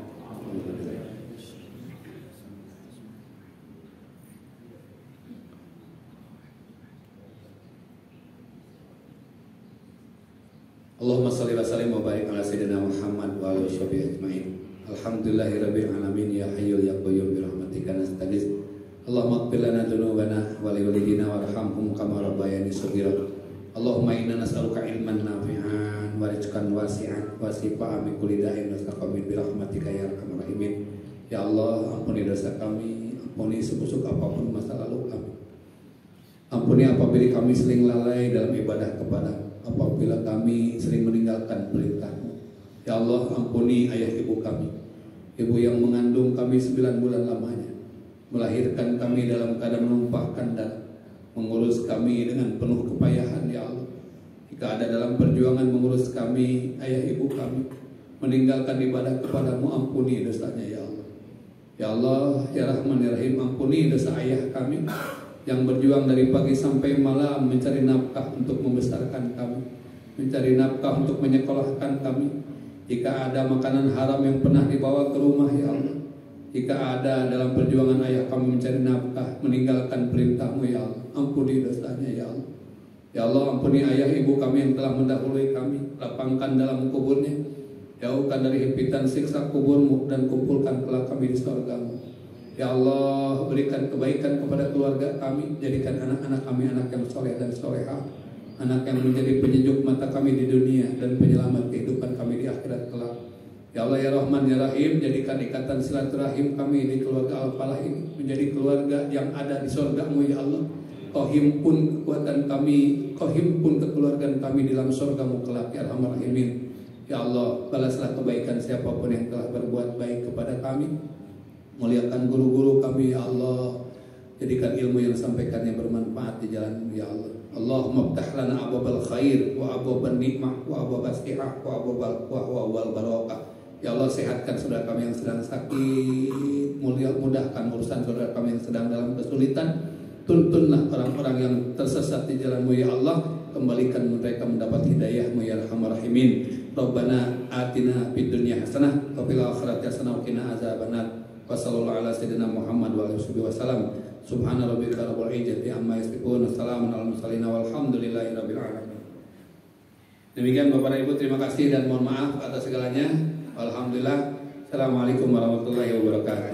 B: Allahumma shalli wa sallim wa barik ala sayyidina Muhammad wa alihi washabihi ajmain. Alhamdulillahirabbil alamin ya hayyul ya qayyum bi rahmatika nastaghits. Allahumma ighfir lana dzunubana wa li walidina warhamhum kama rabbayani shaghira. Allahumma inna nas'aluka ilman nafi'an wa rizqan wasi'an wa shifaan min kulli da'in nastaqbil bi rahmatika ya arhamar rahimin. Ya Allah, ampuni dosa kami, ampuni sebusuk apapun masa lalu kami. Ampuni apabila kami sering lalai dalam ibadah kepadamu, apabila kami sering meninggalkan perintah-Mu. Ya Allah, ampuni ayah ibu kami, ibu yang mengandung kami 9 bulan lamanya, melahirkan kami dalam keadaan menumpahkan darah, mengurus kami dengan penuh kepayahan. Ya Allah, jika ada dalam perjuangan mengurus kami, ayah ibu kami meninggalkan ibadah kepadamu, ampuni dosanya ya Allah. Ya Allah, ya Rahman ya Rahim, ampuni dosa ayah kami yang berjuang dari pagi sampai malam mencari nafkah untuk membesarkan kami, mencari nafkah untuk menyekolahkan kami. Jika ada makanan haram yang pernah dibawa ke rumah ya Allah, jika ada dalam perjuangan ayah kami mencari nafkah meninggalkan perintah-Mu ya Allah, ampuni dosanya ya Allah. Ya Allah, ampuni ayah ibu kami yang telah mendahului kami, lapangkan dalam kuburnya, jauhkan dari himpitan siksa kubur-Mu dan kumpulkan kelak kami di surga-Mu. Ya Allah, berikan kebaikan kepada keluarga kami, jadikan anak-anak kami anak yang soleh dan solehah, anak yang menjadi penyejuk mata kami di dunia dan penyelamat kehidupan kami di akhirat kelak. Ya Allah ya Rahman ya Rahim, jadikan ikatan silaturahim kami di keluarga Al-Falah ini menjadi keluarga yang ada di surga-Mu ya Allah. Kau himpun kekuatan kami, Kau himpun kekeluargaan kami dalam surga-Mu kelak ya Rahman Rahimin. Ya Allah, balaslah kebaikan siapapun yang telah berbuat baik kepada kami. Muliakan guru-guru kami ya Allah, jadikan ilmu yang sampaikannya bermanfaat di jalan-Mu ya Allah. Allahumma ftah lana abwabal khair wa abwaban nikmah wa abwabas sihah wa abwabal quwwah wa abwal barakah. Ya Allah, sehatkan saudara kami yang sedang sakit, mudahkan urusan saudara kami yang sedang dalam kesulitan. Tuntunlah orang-orang yang tersesat di jalan-Mu ya Allah, kembalikan mereka mendapat hidayah-Mu ya Arhamar Rahimin. Rabbana atina fid dunya hasanah wa fil akhirati hasanah wa qina azabannar. Wa sallallahu ala sayyidina Muhammad wa alihi wasallam. Subhana rabbika rabbil izzati amma yasifun, wassalamun alal mursalin walhamdulillahi rabbil alamin. Demikian Bapak dan Ibu, terima kasih dan mohon maaf atas segalanya. Alhamdulillah. Assalamualaikum warahmatullahi wabarakatuh.